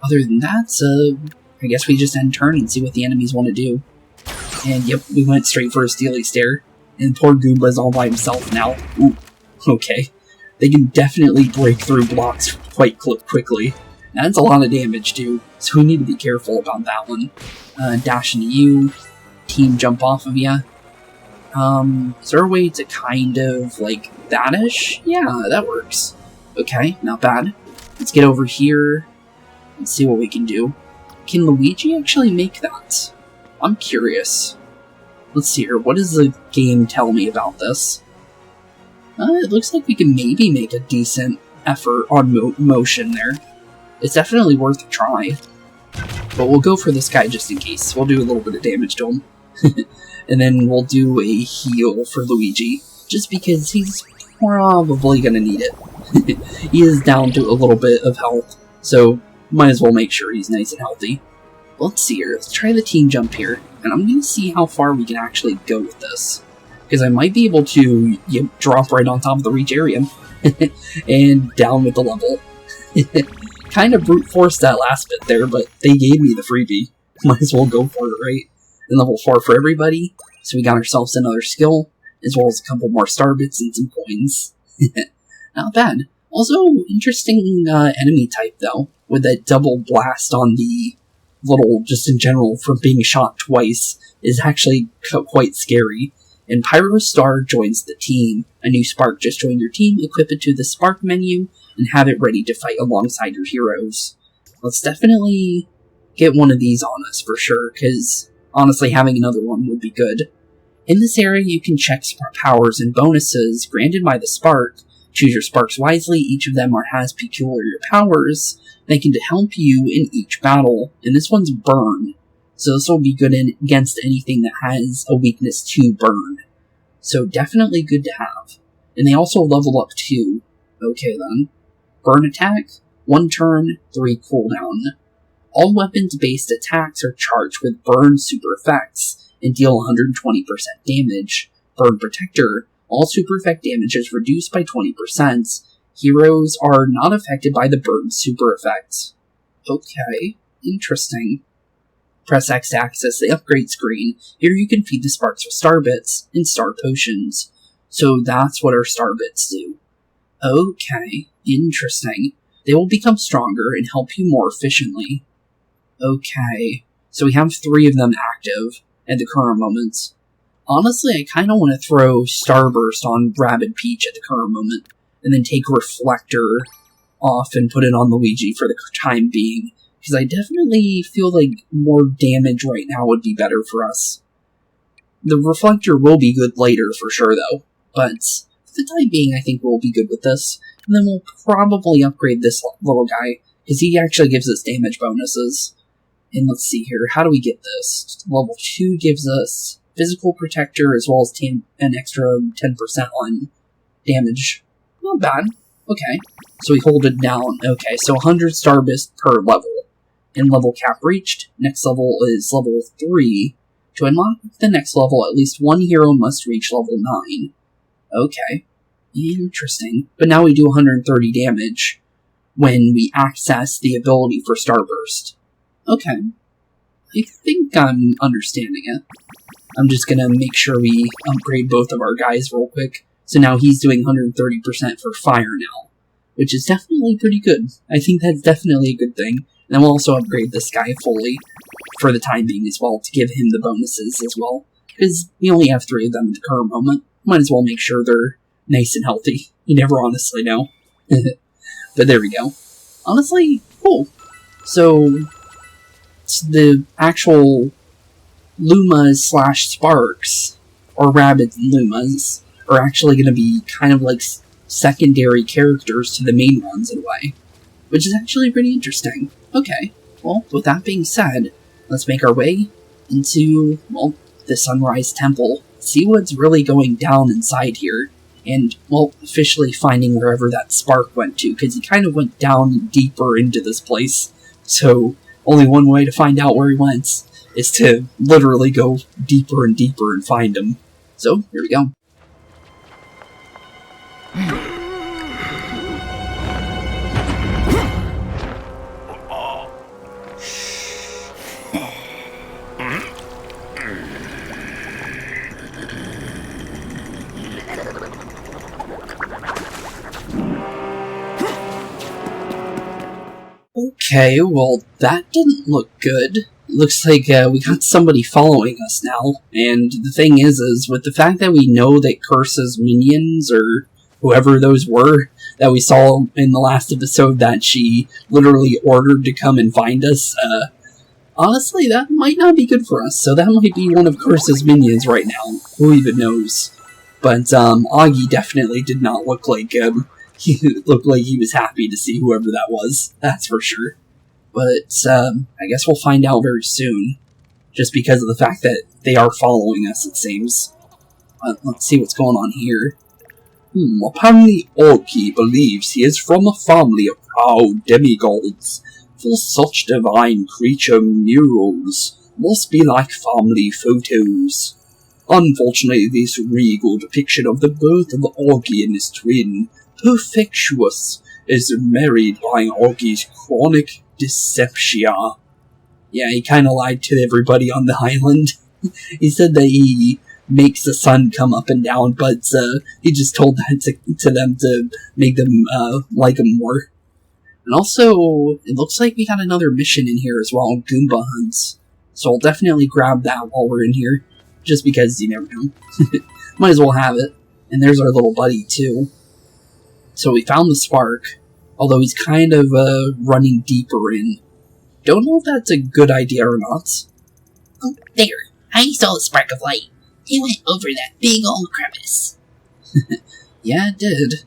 Other than that, I guess we just end turn and see what the enemies want to do. And yep, we went straight for a Steely Stare. And poor Goomba's all by himself now. Ooh, okay. They can definitely break through blocks quite quickly. That's a lot of damage too, so we need to be careful about that one. Dash into you, team jump off of you. Is there a way to kind of, like, that-ish? Yeah, that works. Okay, not bad. Let's get over here and see what we can do. Can Luigi actually make that? I'm curious. Let's see here, what does the game tell me about this? It looks like we can maybe make a decent effort on motion there. It's definitely worth a try. But we'll go for this guy just in case. We'll do a little bit of damage to him. And then we'll do a heal for Luigi, just because he's probably gonna need it. He is down to a little bit of health, so might as well make sure he's nice and healthy. Let's see here, let's try the team jump here, and I'm gonna see how far we can actually go with this. Because I might be able to drop right on top of the reach area, and down with the level. Kind of brute forced that last bit there, but they gave me the freebie. Might as well go for it, right? And level 4 for everybody, so we got ourselves another skill, as well as a couple more star bits and some coins. Not bad. Also, interesting enemy type, though, with that double blast on the little, just in general, from being shot twice, is actually quite scary. And Pyro Star joins the team. A new Spark just joined your team, equip it to the Spark menu, and have it ready to fight alongside your heroes. Let's definitely get one of these on us, for sure, because honestly, having another one would be good. In this area, you can check powers and bonuses granted by the Spark. Choose your Sparks wisely, each of them has peculiar powers that can help you in each battle, and this one's Burn. So this will be good against anything that has a weakness to Burn. So definitely good to have. And they also level up too. Okay then. Burn attack, 1 turn, 3 cooldown. All weapons-based attacks are charged with Burn super effects and deal 120% damage. Burn Protector, all super effect damage is reduced by 20%. Heroes are not affected by the Burn super effects. Okay, interesting. Press X to access the upgrade screen. Here you can feed the Sparks with Star Bits and Star Potions. So that's what our Star Bits do. Okay, interesting. They will become stronger and help you more efficiently. Okay, so we have 3 of them active at the current moment. Honestly, I kind of want to throw Starburst on Rabbid Peach at the current moment, and then take Reflector off and put it on Luigi for the time being, because I definitely feel like more damage right now would be better for us. The Reflector will be good later for sure though, but for the time being I think we'll be good with this, and then we'll probably upgrade this little guy, because he actually gives us damage bonuses. And let's see here, how do we get this? Level 2 gives us Physical Protector as well as an extra 10% on damage. Not bad. Okay. So we hold it down. Okay, so 100 Starbits per level. And level cap reached. Next level is level 3. To unlock the next level, at least 1 hero must reach level 9. Okay. Interesting. But now we do 130 damage when we access the ability for Starburst. Okay. I think I'm understanding it. I'm just gonna make sure we upgrade both of our guys real quick. So now he's doing 130% for fire now, which is definitely pretty good. I think that's definitely a good thing. And then we'll also upgrade this guy fully for the time being as well, to give him the bonuses as well. because we only have 3 of them at the current moment. Might as well make sure they're nice and healthy. You never honestly know. But there we go. Honestly, cool. So, the actual Lumas / Sparks, or Rabbids and Lumas, are actually going to be kind of like secondary characters to the main ones in a way. Which is actually pretty interesting. Okay, well, with that being said, let's make our way into, well, the Sunrise Temple. See what's really going down inside here. And, well, officially finding wherever that spark went to, because he kind of went down deeper into this place. So, only one way to find out where he went is to literally go deeper and deeper and find him. So, here we go. Okay, well, that didn't look good. Looks like we got somebody following us now. And the thing is with the fact that we know that Cursa's minions, or whoever those were, that we saw in the last episode that she literally ordered to come and find us, honestly, that might not be good for us. So that might be one of Cursa's minions right now. Who even knows? But Augie definitely did not look like him. He looked like he was happy to see whoever that was, that's for sure. But, I guess we'll find out very soon. Just because of the fact that they are following us, it seems. Let's see what's going on here. Apparently Augie believes he is from a family of proud demigods. For such divine creature murals must be like family photos. Unfortunately, this regal depiction of the birth of Augie and his twin, Perfectuous, is married by Augie's chronic dyspepsia. Yeah, he kinda lied to everybody on the island. He said that he makes the sun come up and down, but he just told that to them to make them like him more. And also, it looks like we got another mission in here as well, Goomba Hunts. So I'll definitely grab that while we're in here, just because you never know. Might as well have it. And there's our little buddy, too. So we found the spark, although he's kind of running deeper in. Don't know if that's a good idea or not. Oh, there. I saw the spark of light. It went over that big old crevice. Yeah, it did.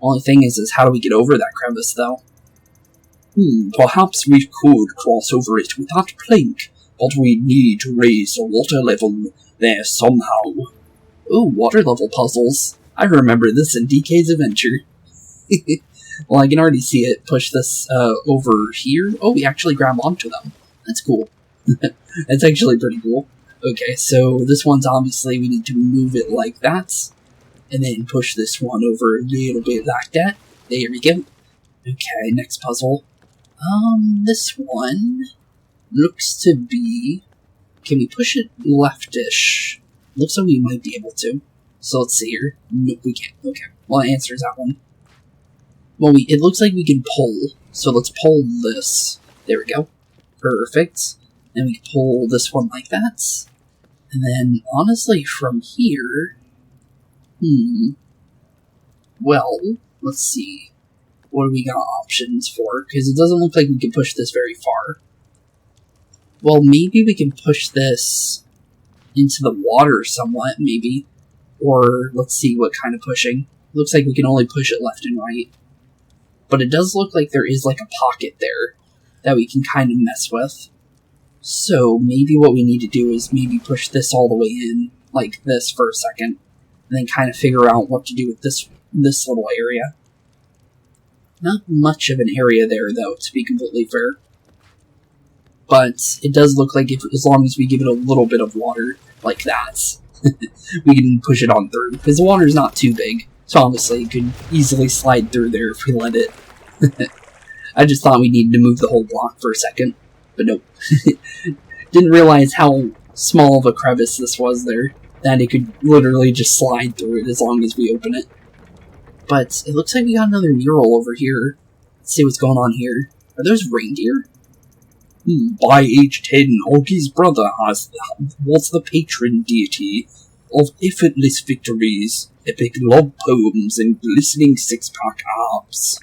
Only thing is how do we get over that crevice, though? Perhaps we could cross over it with that plank, but we need to raise the water level there somehow. Ooh, water level puzzles. I remember this in DK's Adventure. Well, I can already see it. Push this over here. Oh, we actually grab onto them. That's cool. That's actually pretty cool. Okay, so this one's obviously we need to move it like that. And then push this one over a little bit like that. There we go. Okay, next puzzle. This one looks to be... Can we push it leftish? Looks like we might be able to. So let's see here. Nope, we can't. Okay, well, that answers that one. Well, it looks like we can pull. So let's pull this. There we go. Perfect. And we can pull this one like that. And then, honestly, from here... Well, let's see. What do we got options for? Because it doesn't look like we can push this very far. Well, maybe we can push this into the water somewhat, maybe. Or, let's see what kind of pushing. Looks like we can only push it left and right. But it does look like there is like a pocket there that we can kind of mess with. So, maybe what we need to do is maybe push this all the way in, like this for a second. And then kind of figure out what to do with this little area. Not much of an area there, though, to be completely fair. But it does look like as long as we give it a little bit of water, like that, we can push it on through. Because the water's not too big, so obviously it could easily slide through there if we let it. I just thought we needed to move the whole block for a second, but nope. Didn't realize how small of a crevice this was there, that it could literally just slide through it as long as we open it. But it looks like we got another mural over here. Let's see what's going on here. Are those reindeer? By age 10, Augie's brother was the patron deity of effortless victories, epic love poems, and glistening six-pack abs.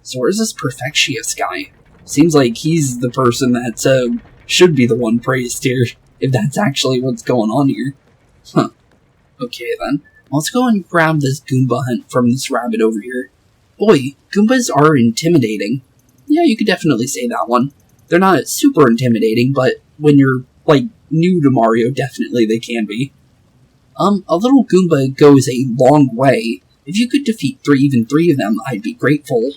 So where's this Perfectious guy? Seems like he's the person that should be the one praised here, if that's actually what's going on here. Huh. Okay then. Let's go and grab this Goomba hunt from this rabbit over here. Boy, Goombas are intimidating. Yeah, you could definitely say that one. They're not super intimidating, but when you're, like, new to Mario, definitely they can be. A little Goomba goes a long way. If you could defeat even three of them, I'd be grateful.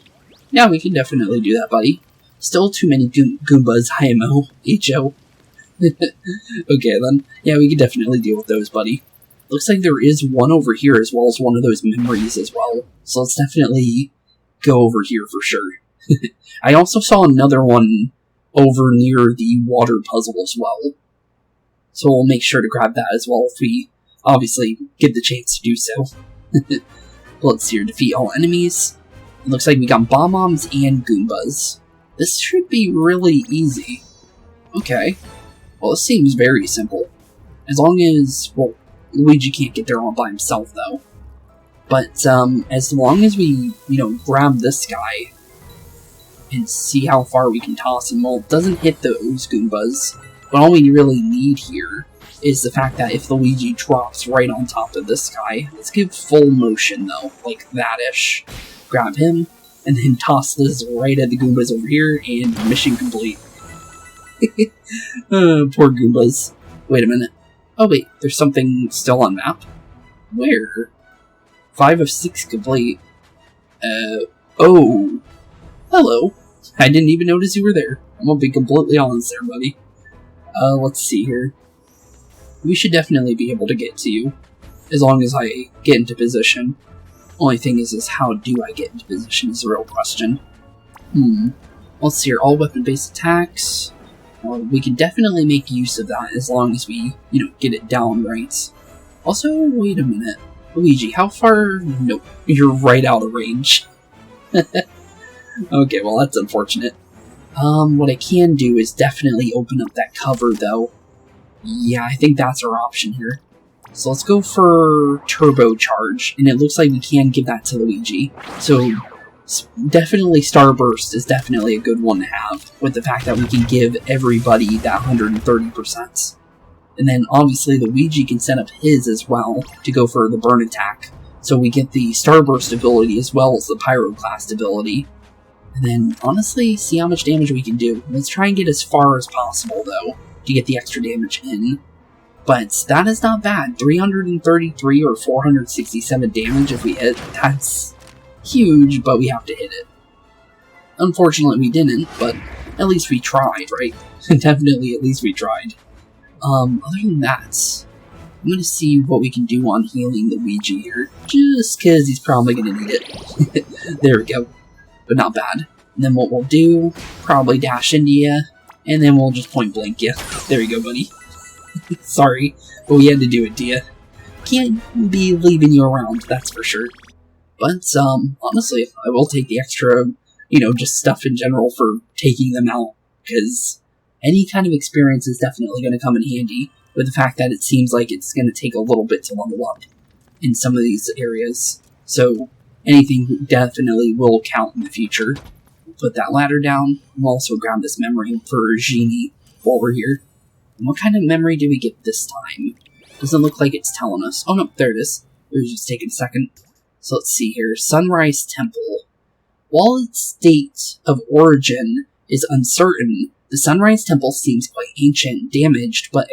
Yeah, we can definitely do that, buddy. Still too many Goombas, IMO, HO. Okay, then. Yeah, we can definitely deal with those, buddy. Looks like there is one over here as well as one of those memories as well. So let's definitely go over here for sure. I also saw another one over near the water puzzle as well. So we'll make sure to grab that as well if we obviously get the chance to do so. Let's see here, defeat all enemies. It looks like we got Bob-Ombs and Goombas. This should be really easy. Okay. Well, this seems very simple. As long as, well, Luigi can't get there all by himself, though. But, as long as we, grab this guy and see how far we can toss him, well, it doesn't hit those Goombas. But all we really need here is the fact that if Luigi drops right on top of this guy, let's give full motion, though, like that-ish. Grab him, and then toss this right at the Goombas over here, and mission complete. Poor Goombas. Wait a minute. Oh wait, there's something still on map? Where? 5 of 6 complete. Oh. Hello. I didn't even notice you were there. I'm gonna be completely honest there, buddy. Let's see here. We should definitely be able to get to you, as long as I get into position. Only thing is how do I get into position is the real question. Let's see here, all weapon-based attacks. Well, we can definitely make use of that as long as we, get it down right. Also, wait a minute. Luigi, how far? Nope, you're right out of range. Okay, well that's unfortunate. What I can do is definitely open up that cover, though. Yeah, I think that's our option here. So let's go for Turbocharge, and it looks like we can give that to Luigi. So definitely Starburst is definitely a good one to have, with the fact that we can give everybody that 130%. And then obviously Luigi can set up his as well to go for the burn attack. So we get the Starburst ability as well as the Pyroclast ability. And then honestly, see how much damage we can do. Let's try and get as far as possible though, to get the extra damage in. But that is not bad. 333 or 467 damage if we hit. That's huge, but we have to hit it. Unfortunately, we didn't, but at least we tried, right? Definitely, at least we tried. Other than that, I'm going to see what we can do on healing Luigi here. Just because he's probably going to need it. There we go. But not bad. And then what we'll do, probably dash into you, and then we'll just point blank you. There you go, buddy. Sorry, but we had to do it to you. Can't be leaving you around, that's for sure. But, honestly, I will take the extra, just stuff in general for taking them out, because any kind of experience is definitely going to come in handy, with the fact that it seems like it's going to take a little bit to level up in some of these areas. So, anything definitely will count in the future. Put that ladder down, and we'll also grab this memory for Genie while we're here. And what kind of memory do we get this time? Doesn't look like it's telling us. Oh no, there it is. It was just taking a second. So let's see here. Sunrise Temple. While its state of origin is uncertain, the Sunrise Temple seems quite ancient, damaged, but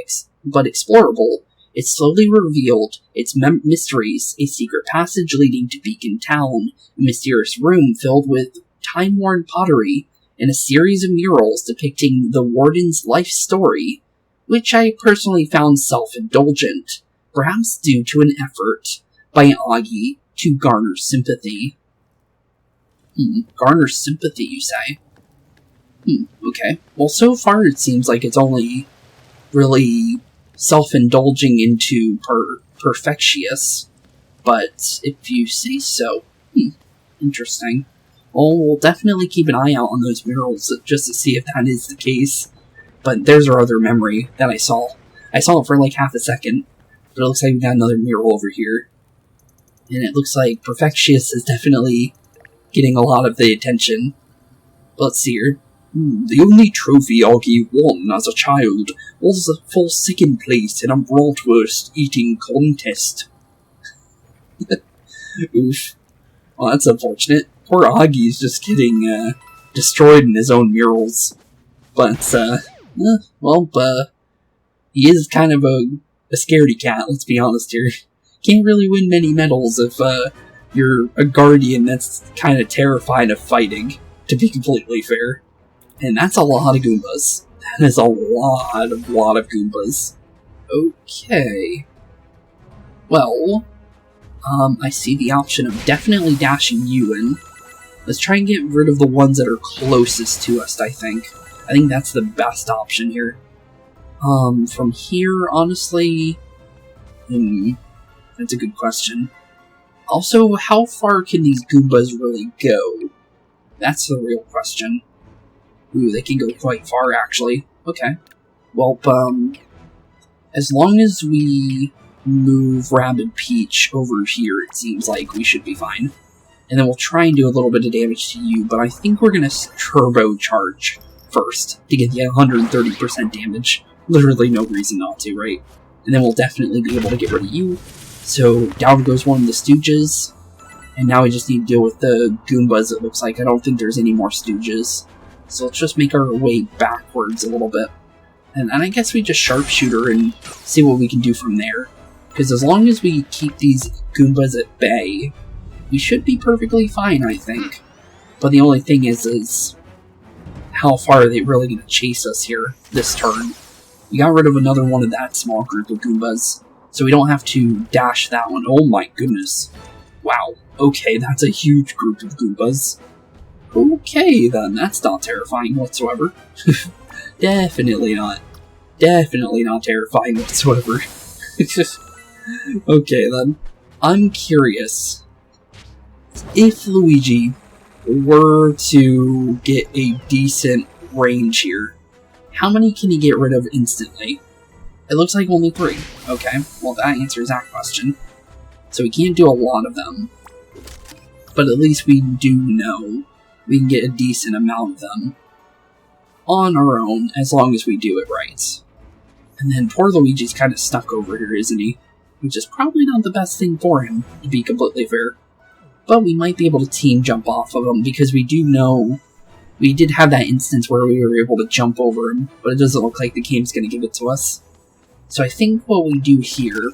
explorable. It slowly revealed its mysteries, a secret passage leading to Beacon Town, a mysterious room filled with time-worn pottery, and a series of murals depicting the Warden's life story, which I personally found self-indulgent, perhaps due to an effort by Augie to garner sympathy. Garner sympathy, you say? Okay. Well, so far it seems like it's only really self-indulging into Perfectious, but if you say so. Interesting. Well, we'll definitely keep an eye out on those murals just to see if that is the case. But there's our other memory that I saw. I saw it for like half a second, but it looks like we got another mural over here. And it looks like Perfectius is definitely getting a lot of the attention. Let's see here. The only trophy Augie won as a child was for second place in a bratwurst eating contest. Oof. Well, that's unfortunate. Poor Augie's just getting destroyed in his own murals. But, he is kind of a scaredy cat, let's be honest here. Can't really win many medals if you're a guardian that's kind of terrified of fighting, to be completely fair. And that's a lot of Goombas. That is a lot of Goombas. Okay. Well, I see the option of definitely dashing you in. Let's try and get rid of the ones that are closest to us, I think. I think that's the best option here. From here, honestly... that's a good question. Also, how far can these Goombas really go? That's the real question. Ooh, they can go quite far, actually. Okay. Well, as long as we move Rabbid Peach over here, it seems like we should be fine. And then we'll try and do a little bit of damage to you, but I think we're going to turbocharge first to get the 130% damage. Literally no reason not to, right? And then we'll definitely be able to get rid of you. So down goes one of the Stooges. And now we just need to deal with the Goombas, it looks like. I don't think there's any more Stooges. So let's just make our way backwards a little bit. And I guess we just sharpshooter and see what we can do from there. Because as long as we keep these Goombas at bay, we should be perfectly fine, I think. But the only thing is how far are they really going to chase us here this turn? We got rid of another one of that small group of Goombas, so we don't have to dash that one. Oh my goodness. Wow. Okay, that's a huge group of Goombas. Okay, then. That's not terrifying whatsoever. Definitely not. Definitely not terrifying whatsoever. Okay, then. I'm curious. If Luigi were to get a decent range here, how many can he get rid of instantly? It looks like only 3. Okay, well that answers that question. So we can't do a lot of them. But at least we do know we can get a decent amount of them on our own, as long as we do it right. And then poor Luigi's kind of stuck over here, isn't he? Which is probably not the best thing for him, to be completely fair. But we might be able to team jump off of him, because we do know we did have that instance where we were able to jump over him, but it doesn't look like the game's going to give it to us. So I think what we do here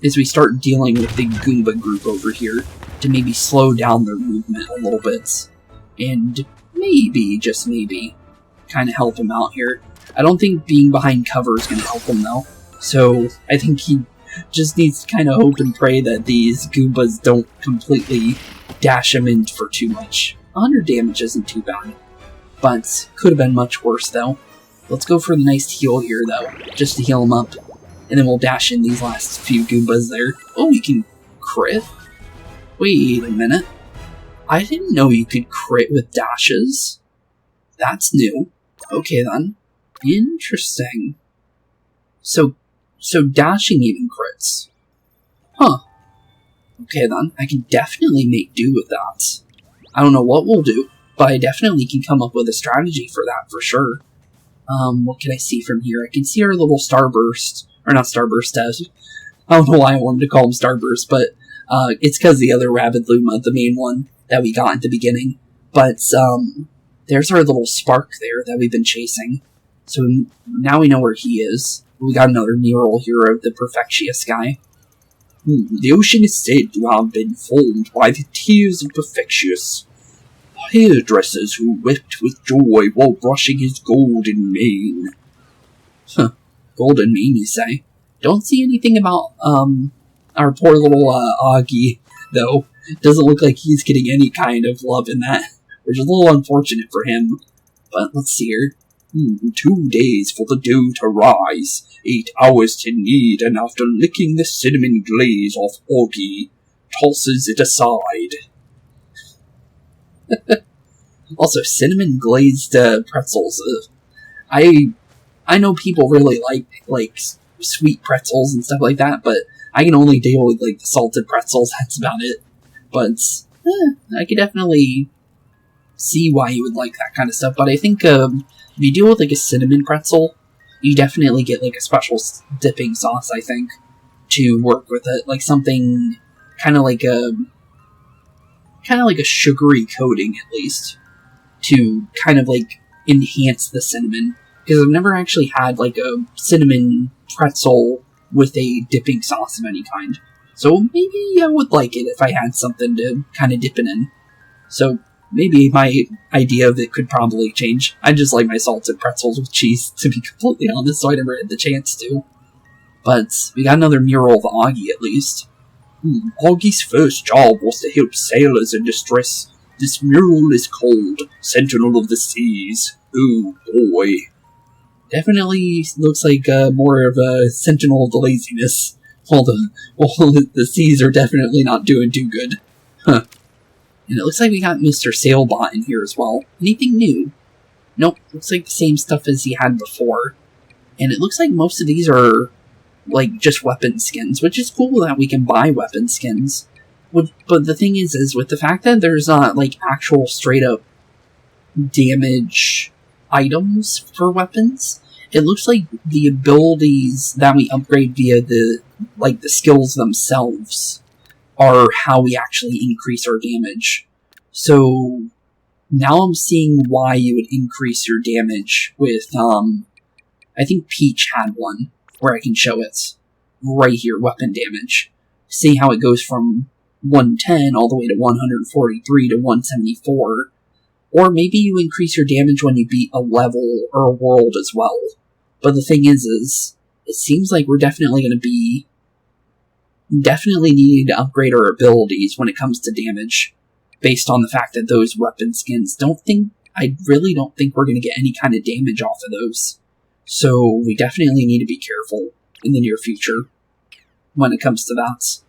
is we start dealing with the Goomba group over here to maybe slow down their movement a little bit. And maybe, just maybe, kind of help him out here. I don't think being behind cover is going to help him, though. So I think he just needs to kind of hope and pray that these Goombas don't completely dash him in for too much. 100 damage isn't too bad, but could have been much worse, though. Let's go for the nice heal here, though, just to heal him up. And then we'll dash in these last few Goombas there. Oh, we can crit? Wait a minute. I didn't know you could crit with dashes. That's new. Okay, then. Interesting. So dashing even crits. Huh. Okay, then. I can definitely make do with that. I don't know what we'll do, but I definitely can come up with a strategy for that, for sure. What can I see from here? I can see our little Starburst. Or not Starburst, I don't know why I wanted to call him Starburst, but it's because the other Rabbid Luma, the main one that we got at the beginning. But there's our little Spark there that we've been chasing. So now we know where he is. We got another mural here of the Perfectius guy. The ocean is said to have been formed by the tears of Perfectius, hairdressers who wept with joy while brushing his golden mane. Huh. Golden mane, you say? Don't see anything about, our poor little, Augie, though. Doesn't look like he's getting any kind of love in that, which is a little unfortunate for him. But let's see here. 2 days for the dough to rise, 8 hours to knead, and after licking the cinnamon glaze off Augie, tosses it aside. Also, cinnamon glazed pretzels. I I know people really like sweet pretzels and stuff like that, but I can only deal with like the salted pretzels. That's about it. But I could definitely see why you would like that kind of stuff. But I think if you deal with like a cinnamon pretzel, you definitely get like a special dipping sauce, I think, to work with it, like something kind of like a sugary coating at least, to kind of like enhance the cinnamon. Because I've never actually had like a cinnamon pretzel with a dipping sauce of any kind. So maybe I would like it if I had something to kind of dip it in. So maybe my idea of it could probably change. I just like my salted pretzels with cheese, to be completely honest, so I never had the chance to. But we got another mural of Augie, at least. Augie's first job was to help sailors in distress. This mural is called Sentinel of the Seas. Oh boy. Definitely looks like more of a sentinel of the laziness. While the seas are definitely not doing too good. Huh. And it looks like we got Mr. Sailbot in here as well. Anything new? Nope, looks like the same stuff as he had before. And it looks like most of these are like just weapon skins, which is cool that we can buy weapon skins. But the thing is with the fact that there's not like actual straight up damage items for weapons, it looks like the abilities that we upgrade via the skills themselves are how we actually increase our damage. So now I'm seeing why you would increase your damage with I think Peach had one where I can show it right here, weapon damage. See how it goes from 110 all the way to 143 to 174. Or maybe you increase your damage when you beat a level or a world as well. But the thing is it seems like we're definitely going to be needing to upgrade our abilities when it comes to damage, based on the fact that those weapon skins I really don't think we're going to get any kind of damage off of those. So we definitely need to be careful in the near future when it comes to that.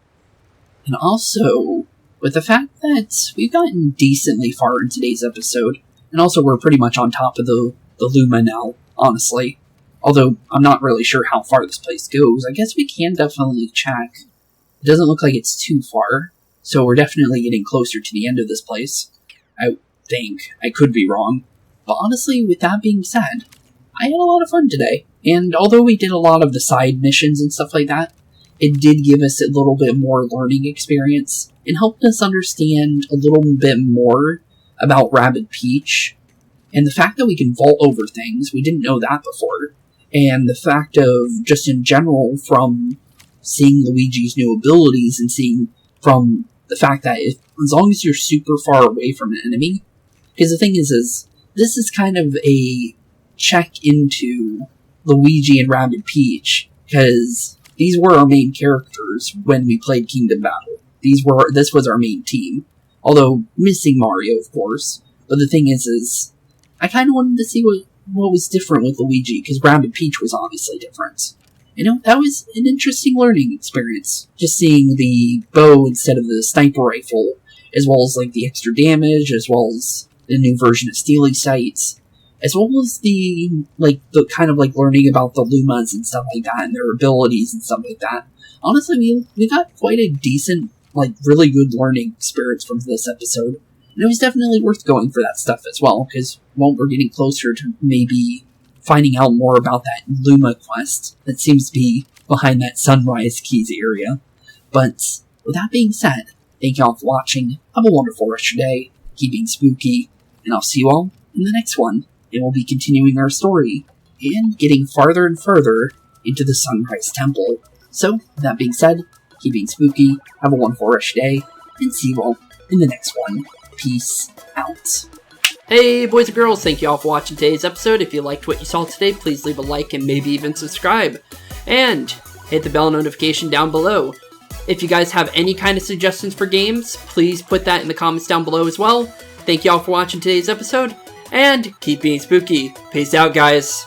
And also, with the fact that we've gotten decently far in today's episode, and also we're pretty much on top of the Luma now, honestly. Although, I'm not really sure how far this place goes. I guess we can definitely check. It doesn't look like it's too far, so we're definitely getting closer to the end of this place. I think. I could be wrong. But honestly, with that being said, I had a lot of fun today. And although we did a lot of the side missions and stuff like that, it did give us a little bit more learning experience and helped us understand a little bit more about Rabbid Peach. And the fact that we can vault over things, we didn't know that before. And the fact of, just in general, from seeing Luigi's new abilities and seeing from the fact that as long as you're super far away from an enemy, because the thing is this is kind of a check into Luigi and Rabbid Peach, because these were our main characters when we played Kingdom Battle. This was our main team. Although, missing Mario, of course. But the thing is I kind of wanted to see what was different with Luigi, because Rabbid Peach was obviously different. You know, that was an interesting learning experience. Just seeing the bow instead of the sniper rifle, as well as like the extra damage, as well as the new version of Steely Sights, as well as the kind of like learning about the Lumas and stuff like that, and their abilities and stuff like that. Honestly, we got quite a decent, like, really good learning experience from this episode. And it was definitely worth going for that stuff as well, because, well, we're getting closer to maybe finding out more about that Luma quest that seems to be behind that Sunrise Keys area. But, with that being said, thank you all for watching, have a wonderful rest of your day, keep being spooky, and I'll see you all in the next one. And we'll be continuing our story, and getting farther and further into the Sunrise Temple. So, with that being said, keep being spooky, have a wonderful rest of your day, and see you all in the next one. Peace out. Hey boys and girls, thank you all for watching today's episode. If you liked what you saw today, please leave a like and maybe even subscribe. And hit the bell notification down below. If you guys have any kind of suggestions for games, please put that in the comments down below as well. Thank you all for watching today's episode, and keep being spooky. Peace out, guys.